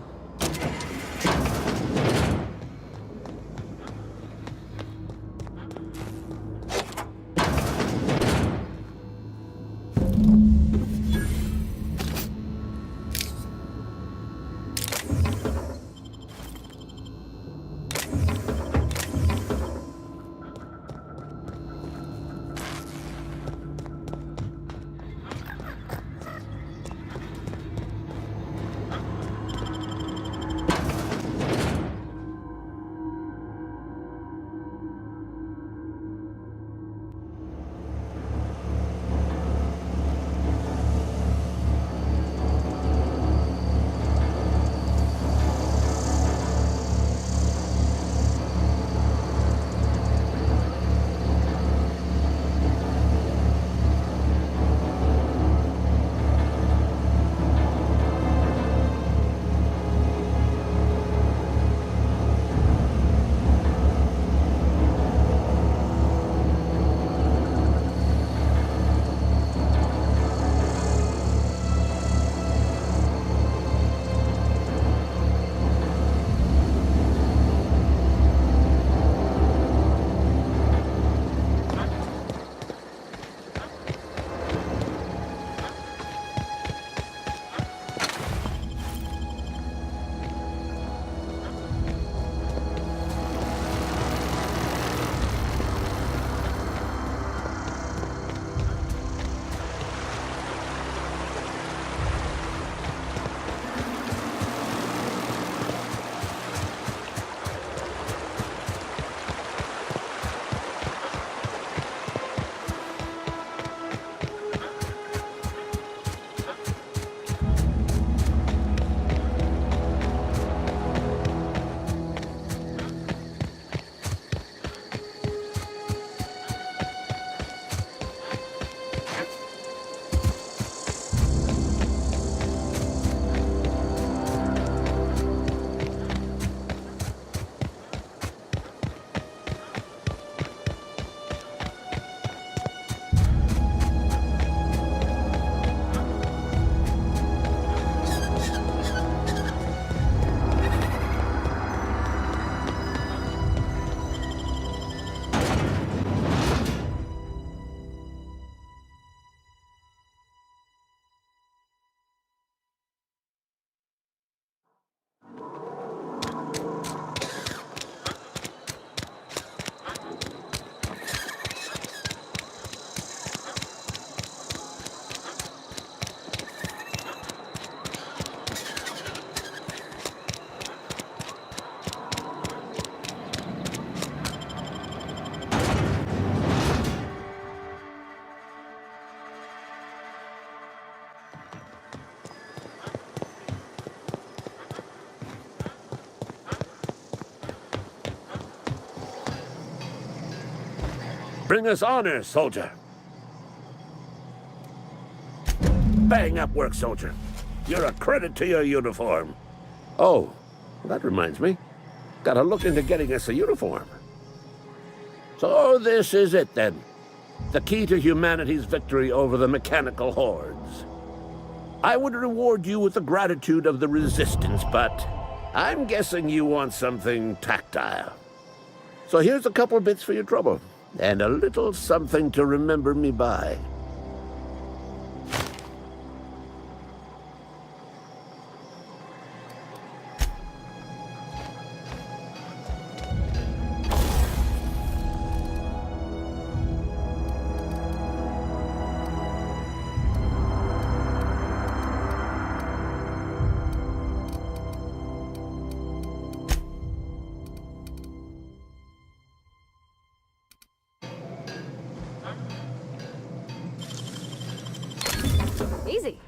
Bring us honor, soldier. Bang up work, soldier. You're a credit to your uniform. Oh, that reminds me. Gotta look into getting us a uniform. So this is it, then. The key to humanity's victory over the mechanical hordes. I would reward you with the gratitude of the Resistance, but I'm guessing you want something tactile. So here's a couple of bits for your trouble, and a little something to remember me by. Easy.